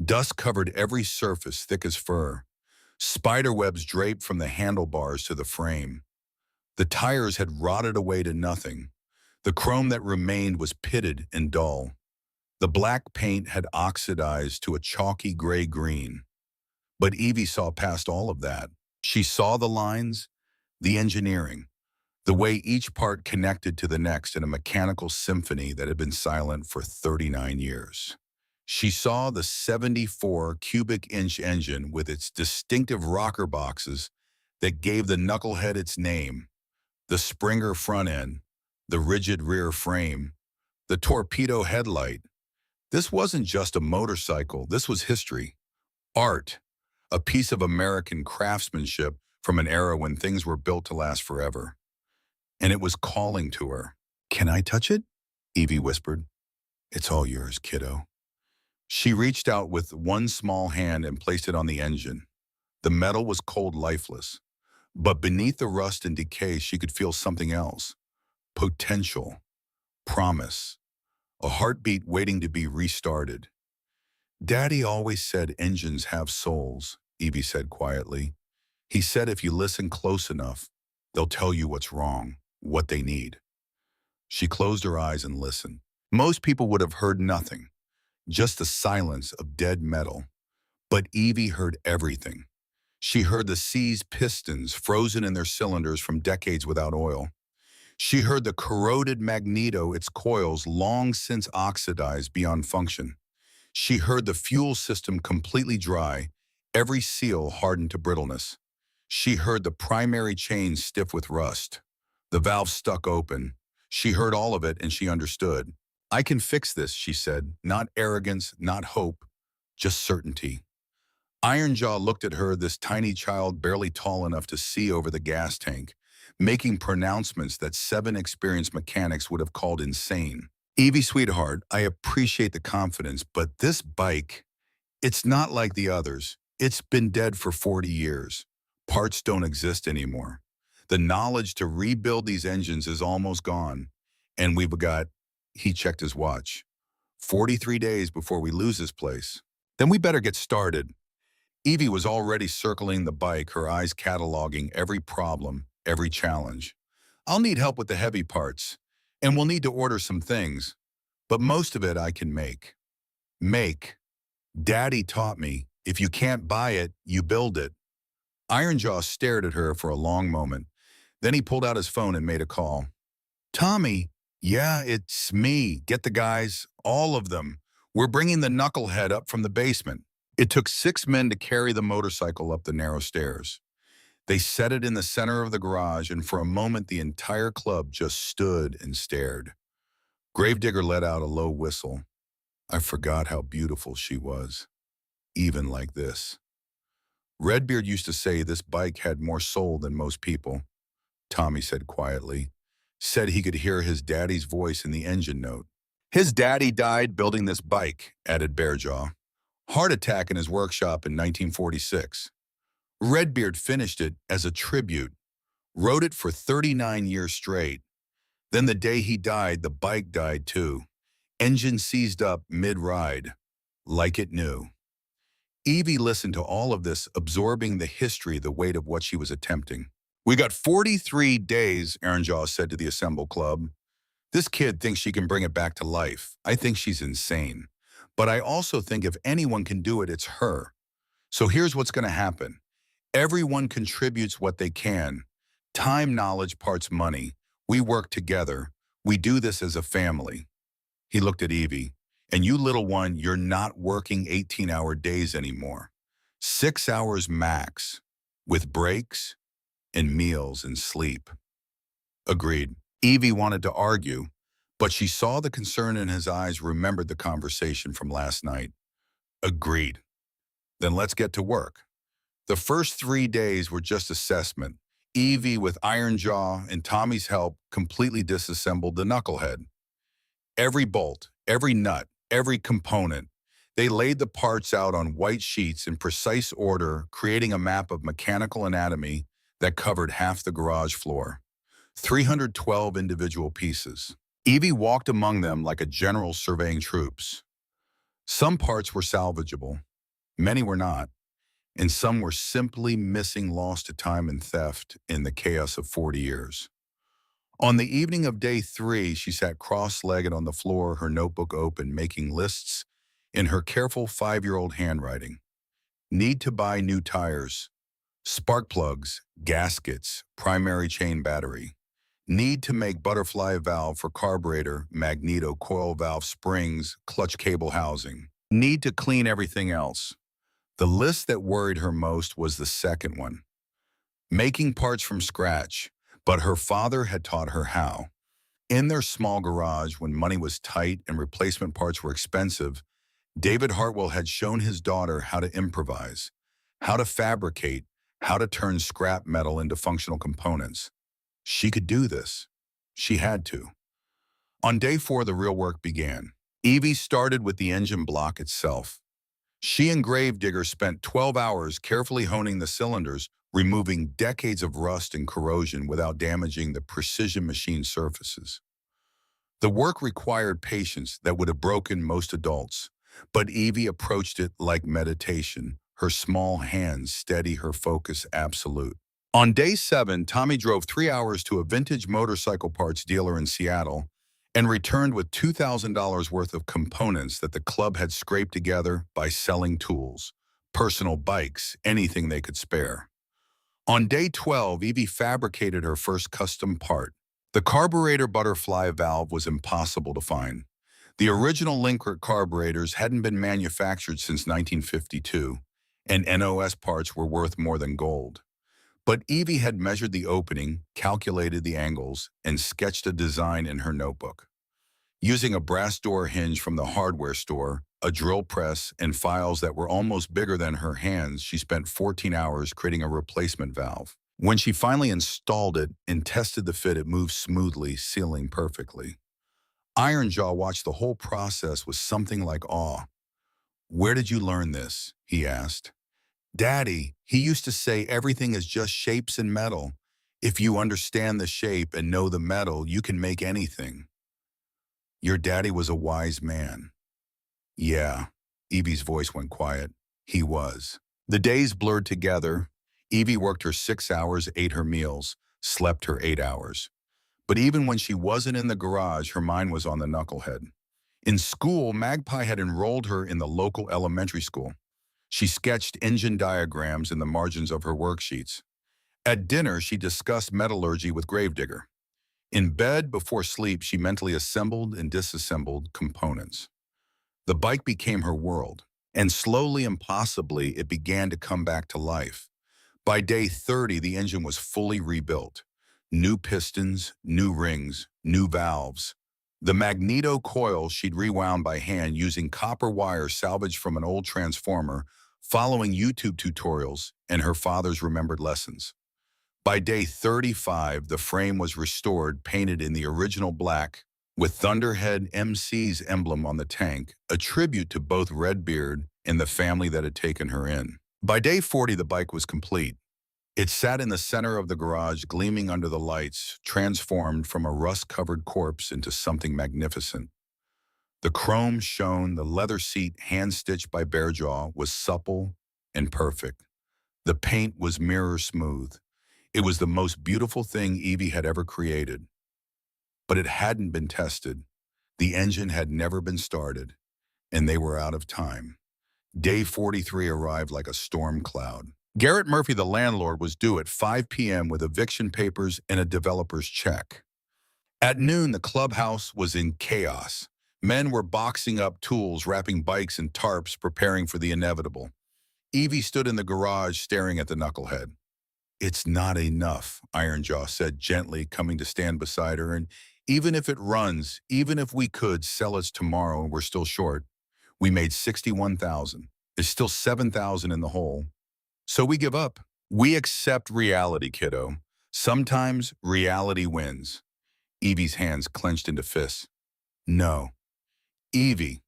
A: Dust covered every surface thick as fur. Spiderwebs draped from the handlebars to the frame. The tires had rotted away to nothing. The chrome that remained was pitted and dull. The black paint had oxidized to a chalky gray-green. But Evie saw past all of that. She saw the lines, the engineering, the way each part connected to the next in a mechanical symphony that had been silent for 39 years. She saw the 74 cubic inch engine with its distinctive rocker boxes that gave the Knucklehead its name, the Springer front end, the rigid rear frame, the torpedo headlight. This wasn't just a motorcycle, this was history, art, a piece of American craftsmanship from an era when things were built to last forever. And it was calling to her. "Can I touch it?" Evie whispered. "It's all yours, kiddo." She reached out with one small hand and placed it on the engine. The metal was cold, lifeless. But beneath the rust and decay, she could feel something else. Potential. Promise. A heartbeat waiting to be restarted. "Daddy always said engines have souls," Evie said quietly. "He said if you listen close enough, they'll tell you what's wrong, what they need." She closed her eyes and listened. Most people would have heard nothing, just the silence of dead metal. But Evie heard everything. She heard the sea's pistons frozen in their cylinders from decades without oil. She heard the corroded magneto, its coils long since oxidized beyond function. She heard the fuel system completely dry, every seal hardened to brittleness. She heard the primary chains stiff with rust, the valves stuck open. She heard all of it and she understood. "I can fix this," she said, not arrogance, not hope, just certainty. Ironjaw looked at her, this tiny child barely tall enough to see over the gas tank, making pronouncements that 7 experienced mechanics would have called insane. "Evie, sweetheart, I appreciate the confidence, but this bike, it's not like the others. It's been dead for 40 years. Parts don't exist anymore. The knowledge to rebuild these engines is almost gone. And we've got," he checked his watch, "43 days before we lose this place. Then we better get started." Evie was already circling the bike, her eyes cataloging every problem, every challenge. "I'll need help with the heavy parts, and we'll need to order some things, but most of it I can make." Make. Daddy taught me, if you can't buy it, you build it. Ironjaw stared at her for a long moment. Then he pulled out his phone and made a call. "Tommy, yeah, it's me. Get the guys, all of them. We're bringing the Knucklehead up from the basement." It took 6 men to carry the motorcycle up the narrow stairs. They set it in the center of the garage, and for a moment the entire club just stood and stared. Gravedigger let out a low whistle. "I forgot how beautiful she was, even like this." Redbeard used to say this bike had more soul than most people, Tommy said quietly. Said he could hear his daddy's voice in the engine note. "His daddy died building this bike," added Bearjaw. "Heart attack in his workshop in 1946. Redbeard finished it as a tribute, rode it for 39 years straight. Then the day he died, the bike died too. Engine seized up mid-ride, like it knew." Evie listened to all of this, absorbing the history, the weight of what she was attempting. "We got 43 days, Aaronjaw said to the assembled club. "This kid thinks she can bring it back to life. I think she's insane. But I also think if anyone can do it, it's her. So here's what's going to happen. Everyone contributes what they can. Time, knowledge, parts, money. We work together. We do this as a family." He looked at Evie. "And you little one, you're not working 18-hour days anymore. 6 hours max, with breaks and meals and sleep." Agreed. Evie wanted to argue, but she saw the concern in his eyes, remembered the conversation from last night. "Agreed. Then let's get to work." The first 3 days were just assessment. Evie, with Iron Jaw and Tommy's help, completely disassembled the knucklehead. Every bolt, every nut, every component. They laid the parts out on white sheets in precise order, creating a map of mechanical anatomy that covered half the garage floor. 312 individual pieces. Evie walked among them like a general surveying troops. Some parts were salvageable, many were not, and some were simply missing, lost to time and theft in the chaos of 40 years. On the evening of day 3, she sat cross-legged on the floor, her notebook open, making lists in her careful 5-year-old handwriting. Need to buy new tires, spark plugs, gaskets, primary chain battery. Need to make butterfly valve for carburetor, magneto coil valve springs, clutch cable housing. Need to clean everything else. The list that worried her most was the second one. Making parts from scratch, but her father had taught her how. In their small garage, when money was tight and replacement parts were expensive, David Hartwell had shown his daughter how to improvise, how to fabricate, how to turn scrap metal into functional components. She could do this. She had to. On day 4, the real work began. Evie started with the engine block itself. She and Gravedigger spent 12 hours carefully honing the cylinders, removing decades of rust and corrosion without damaging the precision machine surfaces. The work required patience that would have broken most adults, but Evie approached it like meditation, her small hands steady, her focus absolute. On day 7, Tommy drove 3 hours to a vintage motorcycle parts dealer in Seattle and returned with $2,000 worth of components that the club had scraped together by selling tools, personal bikes, anything they could spare. On day 12, Evie fabricated her first custom part. The carburetor butterfly valve was impossible to find. The original Linkert carburetors hadn't been manufactured since 1952, and NOS parts were worth more than gold. But Evie had measured the opening, calculated the angles, and sketched a design in her notebook. Using a brass door hinge from the hardware store, a drill press, and files that were almost bigger than her hands, she spent 14 hours creating a replacement valve. When she finally installed it and tested the fit, it moved smoothly, sealing perfectly. Ironjaw watched the whole process with something like awe. "Where did you learn this?" he asked. "Daddy, he used to say everything is just shapes and metal. If you understand the shape and know the metal, you can make anything." "Your daddy was a wise man." "Yeah." Evie's voice went quiet. "He was." The days blurred together. Evie worked her 6 hours, ate her meals, slept her 8 hours. But even when she wasn't in the garage, her mind was on the knucklehead. In school, Magpie had enrolled her in the local elementary school. She sketched engine diagrams in the margins of her worksheets. At dinner, she discussed metallurgy with Gravedigger. In bed, before sleep, she mentally assembled and disassembled components. The bike became her world, and slowly and possibly, it began to come back to life. By day 30, the engine was fully rebuilt. New pistons, new rings, new valves. The magneto coil she'd rewound by hand using copper wire salvaged from an old transformer, following YouTube tutorials and her father's remembered lessons. By day 35, the frame was restored, painted in the original black, with Thunderhead MC's emblem on the tank, a tribute to both Redbeard and the family that had taken her in. By day 40, the bike was complete. It sat in the center of the garage, gleaming under the lights, transformed from a rust-covered corpse into something magnificent. The chrome shone, the leather seat, hand-stitched by Bearjaw, was supple and perfect. The paint was mirror smooth. It was the most beautiful thing Evie had ever created. But it hadn't been tested. The engine had never been started, and they were out of time. Day 43 arrived like a storm cloud. Garrett Murphy, the landlord, was due at 5 p.m. with eviction papers and a developer's check. At noon, the clubhouse was in chaos. Men were boxing up tools, wrapping bikes in tarps, preparing for the inevitable. Evie stood in the garage staring at the knucklehead. "It's not enough," Ironjaw said gently, coming to stand beside her. "And even if it runs, even if we could sell it tomorrow and we're still short, we made 61,000. There's still 7,000 in the hole. So we give up. We accept reality, kiddo. Sometimes reality wins. Evie's hands clenched into fists. No. Evie,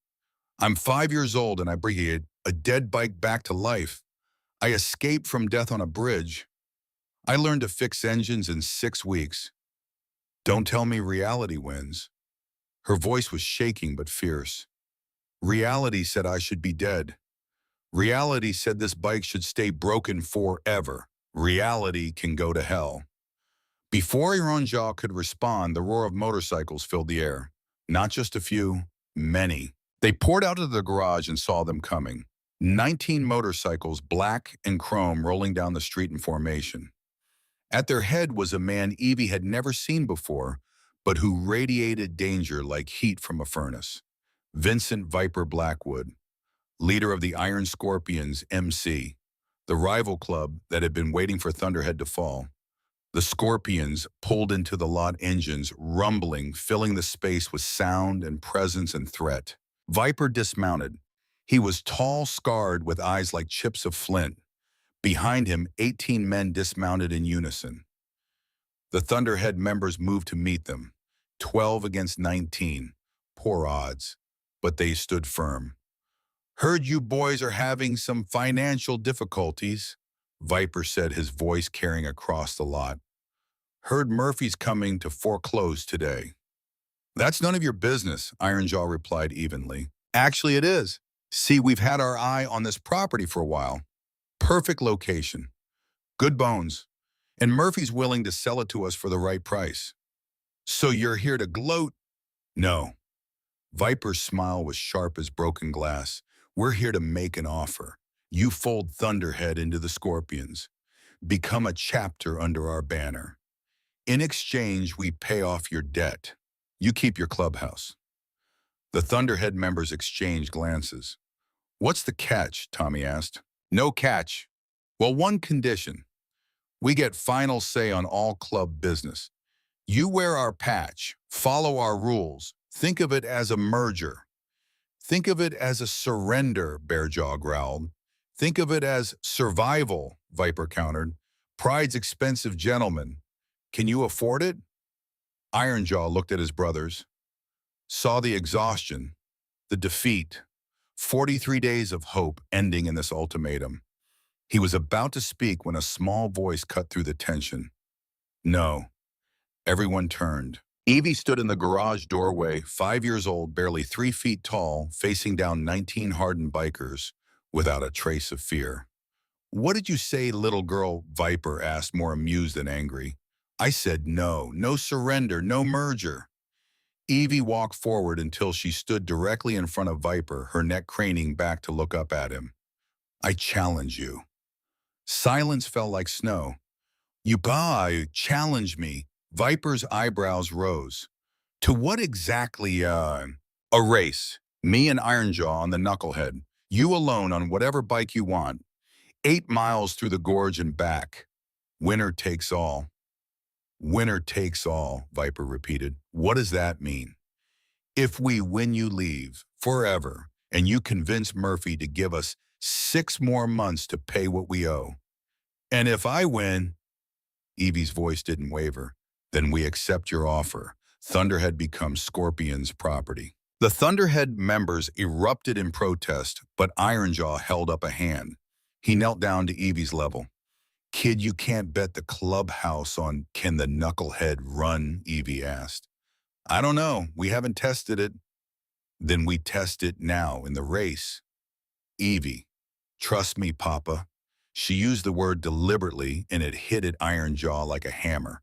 A: I'm 5 years old and I bring a dead bike back to life. I escaped from death on a bridge. I learned to fix engines in 6 weeks. Don't tell me reality wins. Her voice was shaking but fierce. Reality said I should be dead. Reality said this bike should stay broken forever. Reality can go to hell. Before Iron Jaw could respond, the roar of motorcycles filled the air. Not just a few, many. They poured out of the garage and saw them coming. 19 motorcycles, black and chrome, rolling down the street in formation. At their head was a man Evie had never seen before, but who radiated danger like heat from a furnace. Vincent Viper Blackwood, leader of the Iron Scorpions, MC, the rival club that had been waiting for Thunderhead to fall. The Scorpions pulled into the lot, engines rumbling, filling the space with sound and presence and threat. Viper dismounted. He was tall, scarred, with eyes like chips of flint. Behind him, 18 men dismounted in unison. The Thunderhead members moved to meet them. 12 against 19. Poor odds, but they stood firm. Heard you boys are having some financial difficulties, Viper said, his voice carrying across the lot. Heard Murphy's coming to foreclose today. That's none of your business, Ironjaw replied evenly. Actually, it is. See, we've had our eye on this property for a while. Perfect location. Good bones. And Murphy's willing to sell it to us for the right price. So you're here to gloat? No. Viper's smile was sharp as broken glass. We're here to make an offer. You fold Thunderhead into the Scorpions. Become a chapter under our banner. In exchange, we pay off your debt. You keep your clubhouse. The Thunderhead members exchanged glances. What's the catch? Tommy asked. No catch. Well, one condition. We get final say on all club business. You wear our patch, follow our rules. Think of it as a merger. Think of it as a surrender, Bearjaw growled. Think of it as survival, Viper countered. Pride's expensive, gentleman. Can you afford it? Ironjaw looked at his brothers, saw the exhaustion, the defeat, 43 days of hope ending in this ultimatum. He was about to speak when a small voice cut through the tension. No. Everyone turned. Evie stood in the garage doorway, 5 years old, barely 3 feet tall, facing down 19 hardened bikers without a trace of fear. What did you say, little girl? Viper asked, more amused than angry. I said no, no surrender, no merger. Evie walked forward until she stood directly in front of Viper, her neck craning back to look up at him. I challenge you. Silence fell like snow. You challenge me. Viper's eyebrows rose. To what exactly, A race. Me and Ironjaw on the Knucklehead. You alone on whatever bike you want. 8 miles through the gorge and back. Winner takes all. Winner takes all, Viper repeated. What does that mean? If we win, you leave, forever, and you convince Murphy to give us 6 more months to pay what we owe. And if I win, Evie's voice didn't waver, then we accept your offer. Thunderhead becomes Scorpion's property. The Thunderhead members erupted in protest, but Ironjaw held up a hand. He knelt down to Evie's level. Kid, you can't bet the clubhouse on can the Knucklehead run, Evie asked. I don't know. We haven't tested it. Then we test it now in the race. Evie, trust me, Papa. She used the word deliberately, and it hit at Ironjaw like a hammer.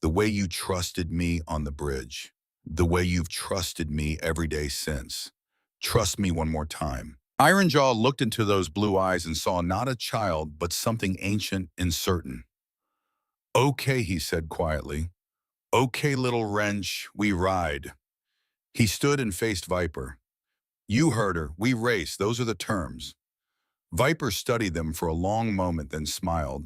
A: The way you trusted me on the bridge. The way you've trusted me every day since. Trust me one more time. Ironjaw looked into those blue eyes and saw not a child, but something ancient and certain. Okay, he said quietly. Okay, little wrench, we ride. He stood and faced Viper. You heard her, we race, those are the terms. Viper studied them for a long moment, then smiled.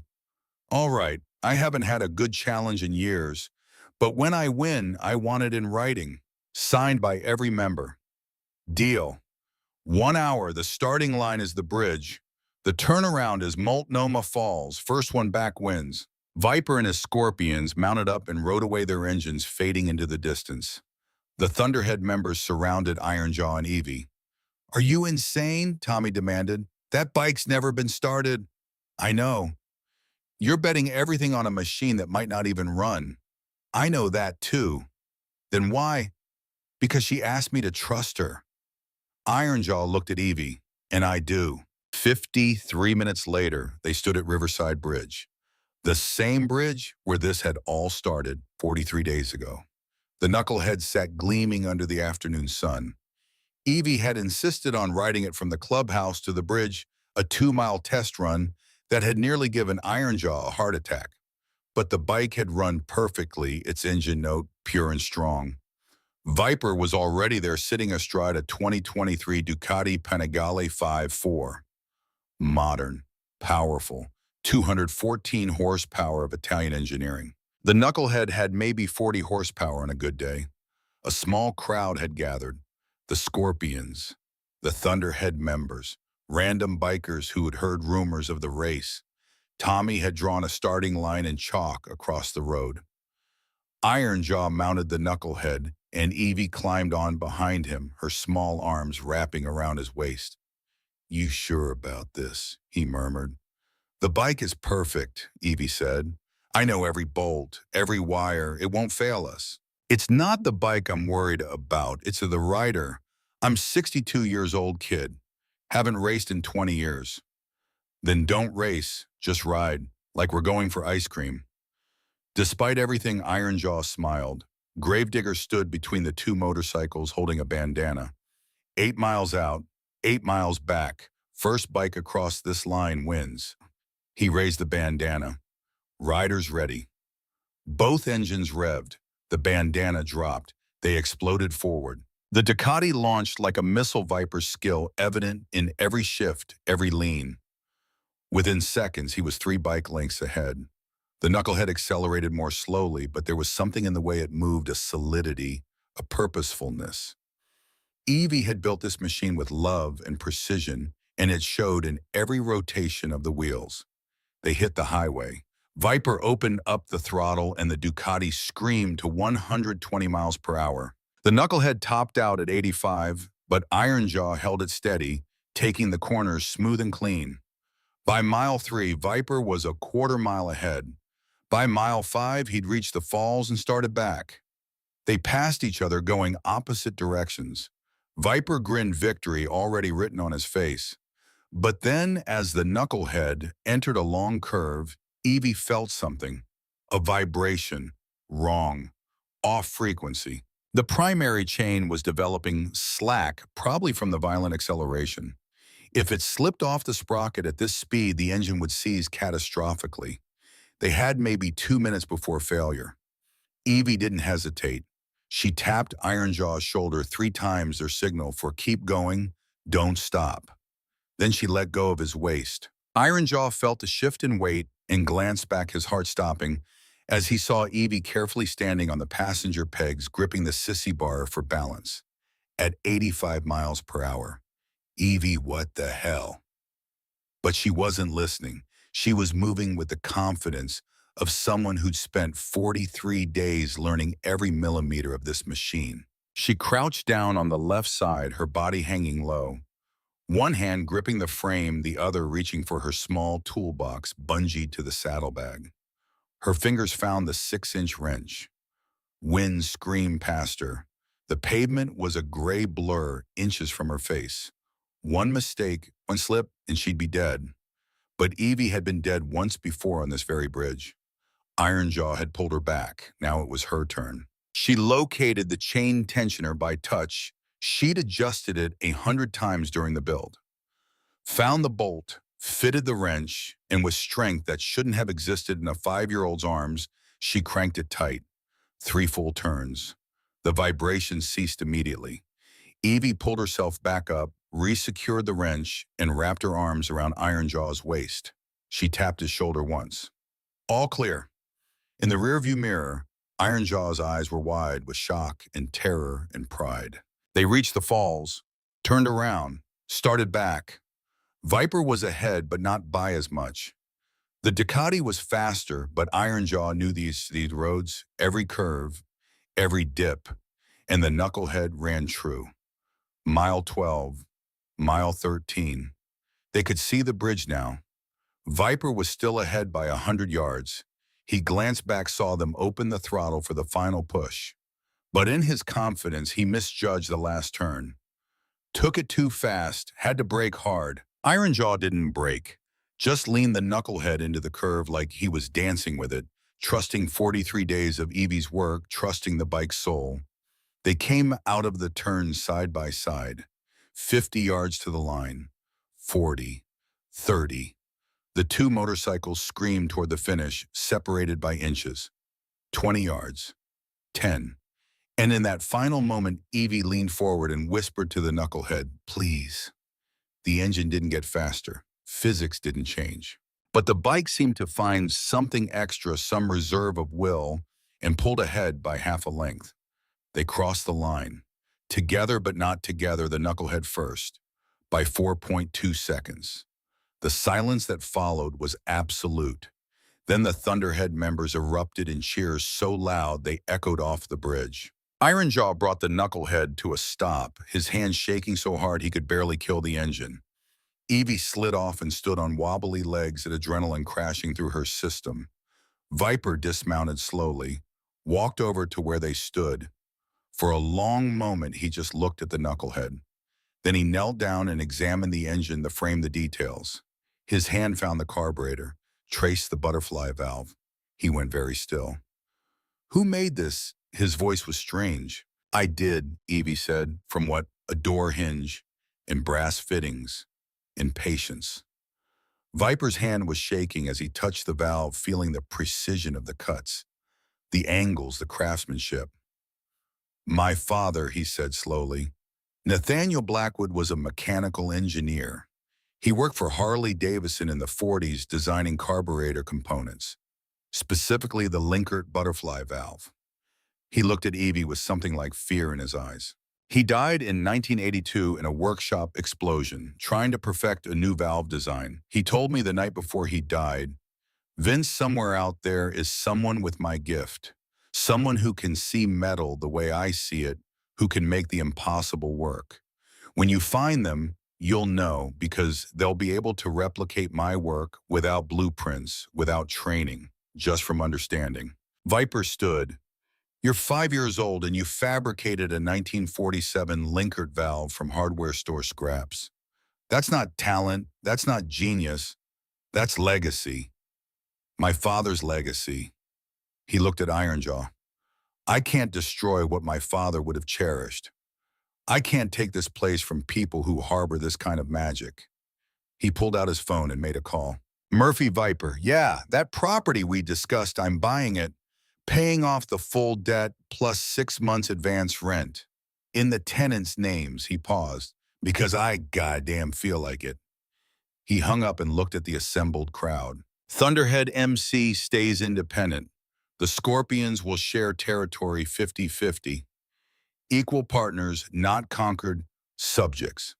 A: All right, I haven't had a good challenge in years, but when I win, I want it in writing, signed by every member. Deal. 1 hour, the starting line is the bridge. The turnaround is Multnomah Falls. First one back wins. Viper and his Scorpions mounted up and rode away their engines, fading into the distance. The Thunderhead members surrounded Ironjaw and Evie. "Are you insane?" Tommy demanded. "That bike's never been started." "I know. You're betting everything on a machine that might not even run." "I know that too." "Then why?" "Because she asked me to trust her." Ironjaw looked at Evie. "And I do." 53 minutes later, they stood at Riverside Bridge, the same bridge where this had all started 43 days ago. The knucklehead sat gleaming under the afternoon sun. Evie had insisted on riding it from the clubhouse to the bridge, a 2-mile test run that had nearly given Ironjaw a heart attack. But the bike had run perfectly, its engine note pure and strong. Viper was already there, sitting astride a 2023 Ducati Panigale 5.4. Modern, powerful, 214 horsepower of Italian engineering. The knucklehead had maybe 40 horsepower on a good day. A small crowd had gathered. The Scorpions, the Thunderhead members, random bikers who had heard rumors of the race. Tommy had drawn a starting line in chalk across the road. Ironjaw mounted the knucklehead, and Evie climbed on behind him, her small arms wrapping around his waist. "You sure about this?" he murmured. "The bike is perfect," Evie said. "I know every bolt, every wire. It won't fail us." "It's not the bike I'm worried about. It's the rider. I'm 62 years old, kid. Haven't raced in 20 years. "Then don't race, just ride, like we're going for ice cream." Despite everything, Ironjaw smiled. Gravedigger stood between the two motorcycles holding a bandana. 8 miles out, 8 miles back. First bike across this line wins. He raised the bandana. Riders ready. Both engines revved. The bandana dropped. They exploded forward. The Ducati launched like a missile, Viper's skill evident in every shift, every lean. Within seconds, he was 3 bike lengths ahead. The knucklehead accelerated more slowly, but there was something in the way it moved, a solidity, a purposefulness. Evie had built this machine with love and precision, and it showed in every rotation of the wheels. They hit the highway. Viper opened up the throttle, and the Ducati screamed to 120 miles per hour. The knucklehead topped out at 85, but Ironjaw held it steady, taking the corners smooth and clean. By mile 3, Viper was a quarter mile ahead. By mile 5, he'd reached the falls and started back. They passed each other going opposite directions. Viper grinned victory already written on his face. But then, as the knucklehead entered a long curve, Evie felt something. A vibration. Wrong. Off frequency. The primary chain was developing slack, probably from the violent acceleration. If it slipped off the sprocket at this speed, the engine would seize catastrophically. They had maybe 2 minutes before failure. Evie didn't hesitate. She tapped Ironjaw's shoulder 3 times, their signal for keep going, don't stop. Then she let go of his waist. Ironjaw felt a shift in weight and glanced back, his heart stopping, as he saw Evie carefully standing on the passenger pegs, gripping the sissy bar for balance. At 85 miles per hour. Evie, what the hell? But she wasn't listening. She was moving with the confidence of someone who'd spent 43 days learning every millimeter of this machine. She crouched down on the left side, her body hanging low. One hand gripping the frame, the other reaching for her small toolbox bungeed to the saddlebag. Her fingers found the 6-inch wrench. Wind screamed past her. The pavement was a gray blur inches from her face. One mistake, one slip, and she'd be dead. But Evie had been dead once before on this very bridge. Ironjaw had pulled her back. Now it was her turn. She located the chain tensioner by touch. She'd adjusted it 100 times during the build. Found the bolt, fitted the wrench, and with strength that shouldn't have existed in a 5-year-old's arms, she cranked it tight. 3 full turns. The vibration ceased immediately. Evie pulled herself back up, resecured the wrench, and wrapped her arms around Ironjaw's waist. She tapped his shoulder once. All clear. In the rearview mirror, Ironjaw's eyes were wide with shock and terror and pride. They reached the falls, turned around, started back. Viper was ahead, but not by as much. The Ducati was faster, but Ironjaw knew these roads, every curve, every dip, and the knucklehead ran true. Mile 12, mile 13. They could see the bridge now. Viper was still ahead by 100 yards. He glanced back, saw them open the throttle for the final push. But in his confidence, he misjudged the last turn. Took it too fast, had to brake hard. Ironjaw didn't brake, just leaned the knucklehead into the curve like he was dancing with it, trusting 43 days of Evie's work, trusting the bike's soul. They came out of the turn side by side, 50 yards to the line, 40, 30. The two motorcycles screamed toward the finish, separated by inches. 20 yards, 10. And in that final moment, Evie leaned forward and whispered to the knucklehead, "Please." The engine didn't get faster. Physics didn't change. But the bike seemed to find something extra, some reserve of will, and pulled ahead by half a length. They crossed the line. Together but not together, the knucklehead first, by 4.2 seconds. The silence that followed was absolute. Then the Thunderhead members erupted in cheers so loud they echoed off the bridge. Ironjaw brought the knucklehead to a stop, his hands shaking so hard he could barely kill the engine. Evie slid off and stood on wobbly legs, at adrenaline crashing through her system. Viper dismounted slowly, walked over to where they stood. For a long moment, he just looked at the knucklehead. Then he knelt down and examined the engine, the frame, the details. His hand found the carburetor, traced the butterfly valve. He went very still. "Who made this?" His voice was strange. "I did," Evie said, "from what? A door hinge, and brass fittings, and patience." Viper's hand was shaking as he touched the valve, feeling the precision of the cuts, the angles, the craftsmanship. "My father," he said slowly. Nathaniel Blackwood was a mechanical engineer. He worked for Harley-Davidson in the 40s designing carburetor components, specifically the Linkert butterfly valve. He looked at Evie with something like fear in his eyes. He died in 1982 in a workshop explosion, trying to perfect a new valve design. He told me the night before he died, "Vince, somewhere out there is someone with my gift, someone who can see metal the way I see it, who can make the impossible work. When you find them, you'll know, because they'll be able to replicate my work without blueprints, without training, just from understanding." Viper stood. "You're 5 years old and you fabricated a 1947 Linkert valve from hardware store scraps. That's not talent, that's not genius, that's legacy. My father's legacy." He looked at Ironjaw. "I can't destroy what my father would have cherished. I can't take this place from people who harbor this kind of magic." He pulled out his phone and made a call. "Murphy, Viper. Yeah, that property we discussed, I'm buying it, paying off the full debt plus 6 months advance rent. In the tenants' names." He paused. "Because I goddamn feel like it." He hung up and looked at the assembled crowd. "Thunderhead MC stays independent. The Scorpions will share territory 50-50. Equal partners, not conquered subjects."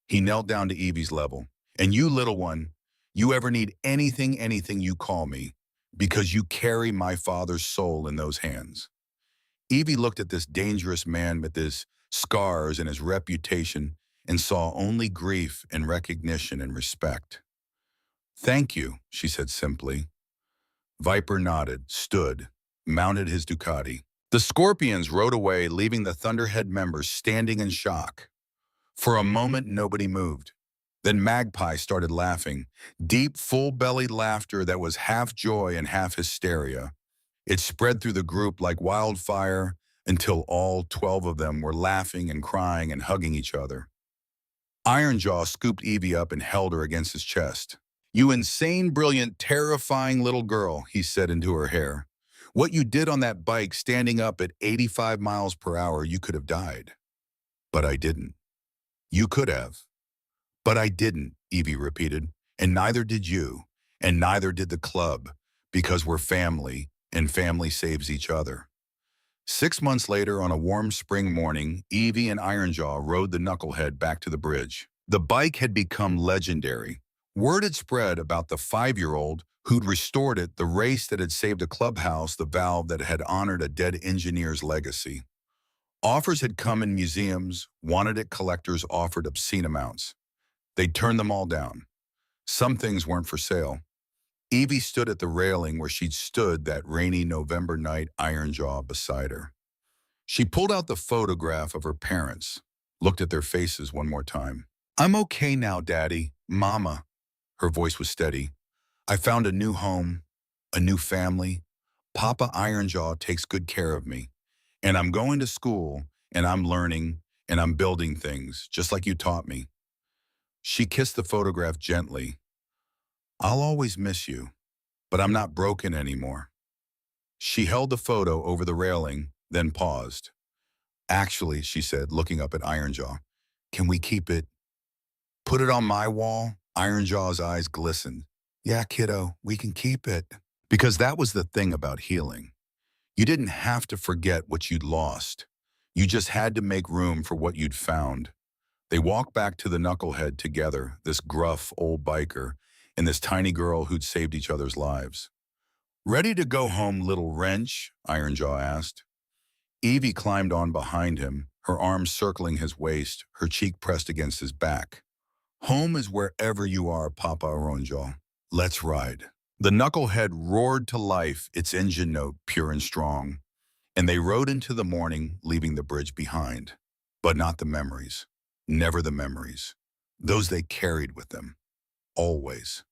A: He knelt down to Evie's level. "And you, little one, you ever need anything, you call me, because you carry my father's soul in those hands." Evie looked at this dangerous man with his scars and his reputation and saw only grief and recognition and respect. "Thank you," she said simply. Viper nodded, stood, mounted his Ducati. The Scorpions rode away, leaving the Thunderhead members standing in shock. For a moment, nobody moved. Then Magpie started laughing, deep, full-bellied laughter that was half joy and half hysteria. It spread through the group like wildfire until all 12 of them were laughing and crying and hugging each other. Ironjaw scooped Evie up and held her against his chest. "You insane, brilliant, terrifying little girl," he said into her hair. "What you did on that bike, standing up at 85 miles per hour, you could have died. But I didn't." "You could have. But I didn't," Evie repeated. "And neither did you. And neither did the club. Because we're family, and family saves each other." 6 months later, on a warm spring morning, Evie and Ironjaw rode the knucklehead back to the bridge. The bike had become legendary. Word had spread about the 5-year-old who'd restored it, the race that had saved a clubhouse, the valve that had honored a dead engineer's legacy. Offers had come in museums, wanted-it collectors offered obscene amounts. They'd turned them all down. Some things weren't for sale. Evie stood at the railing where she'd stood that rainy November night, Ironjaw beside her. She pulled out the photograph of her parents, looked at their faces one more time. "I'm okay now, Daddy, Mama." Her voice was steady. "I found a new home, a new family. Papa Ironjaw takes good care of me. And I'm going to school, and I'm learning, and I'm building things, just like you taught me." She kissed the photograph gently. "I'll always miss you, but I'm not broken anymore." She held the photo over the railing, then paused. "Actually," she said, looking up at Ironjaw, "can we keep it? Put it on my wall?" Ironjaw's eyes glistened. "Yeah, kiddo, we can keep it." Because that was the thing about healing. You didn't have to forget what you'd lost. You just had to make room for what you'd found. They walked back to the knucklehead together, this gruff old biker and this tiny girl who'd saved each other's lives. "Ready to go home, little wrench?" Ironjaw asked. Evie climbed on behind him, her arms circling his waist, her cheek pressed against his back. "Home is wherever you are, Papa Ironjaw. Let's ride." The knucklehead roared to life, its engine note pure and strong, and they rode into the morning, leaving the bridge behind. But not the memories. Never the memories. Those they carried with them. Always.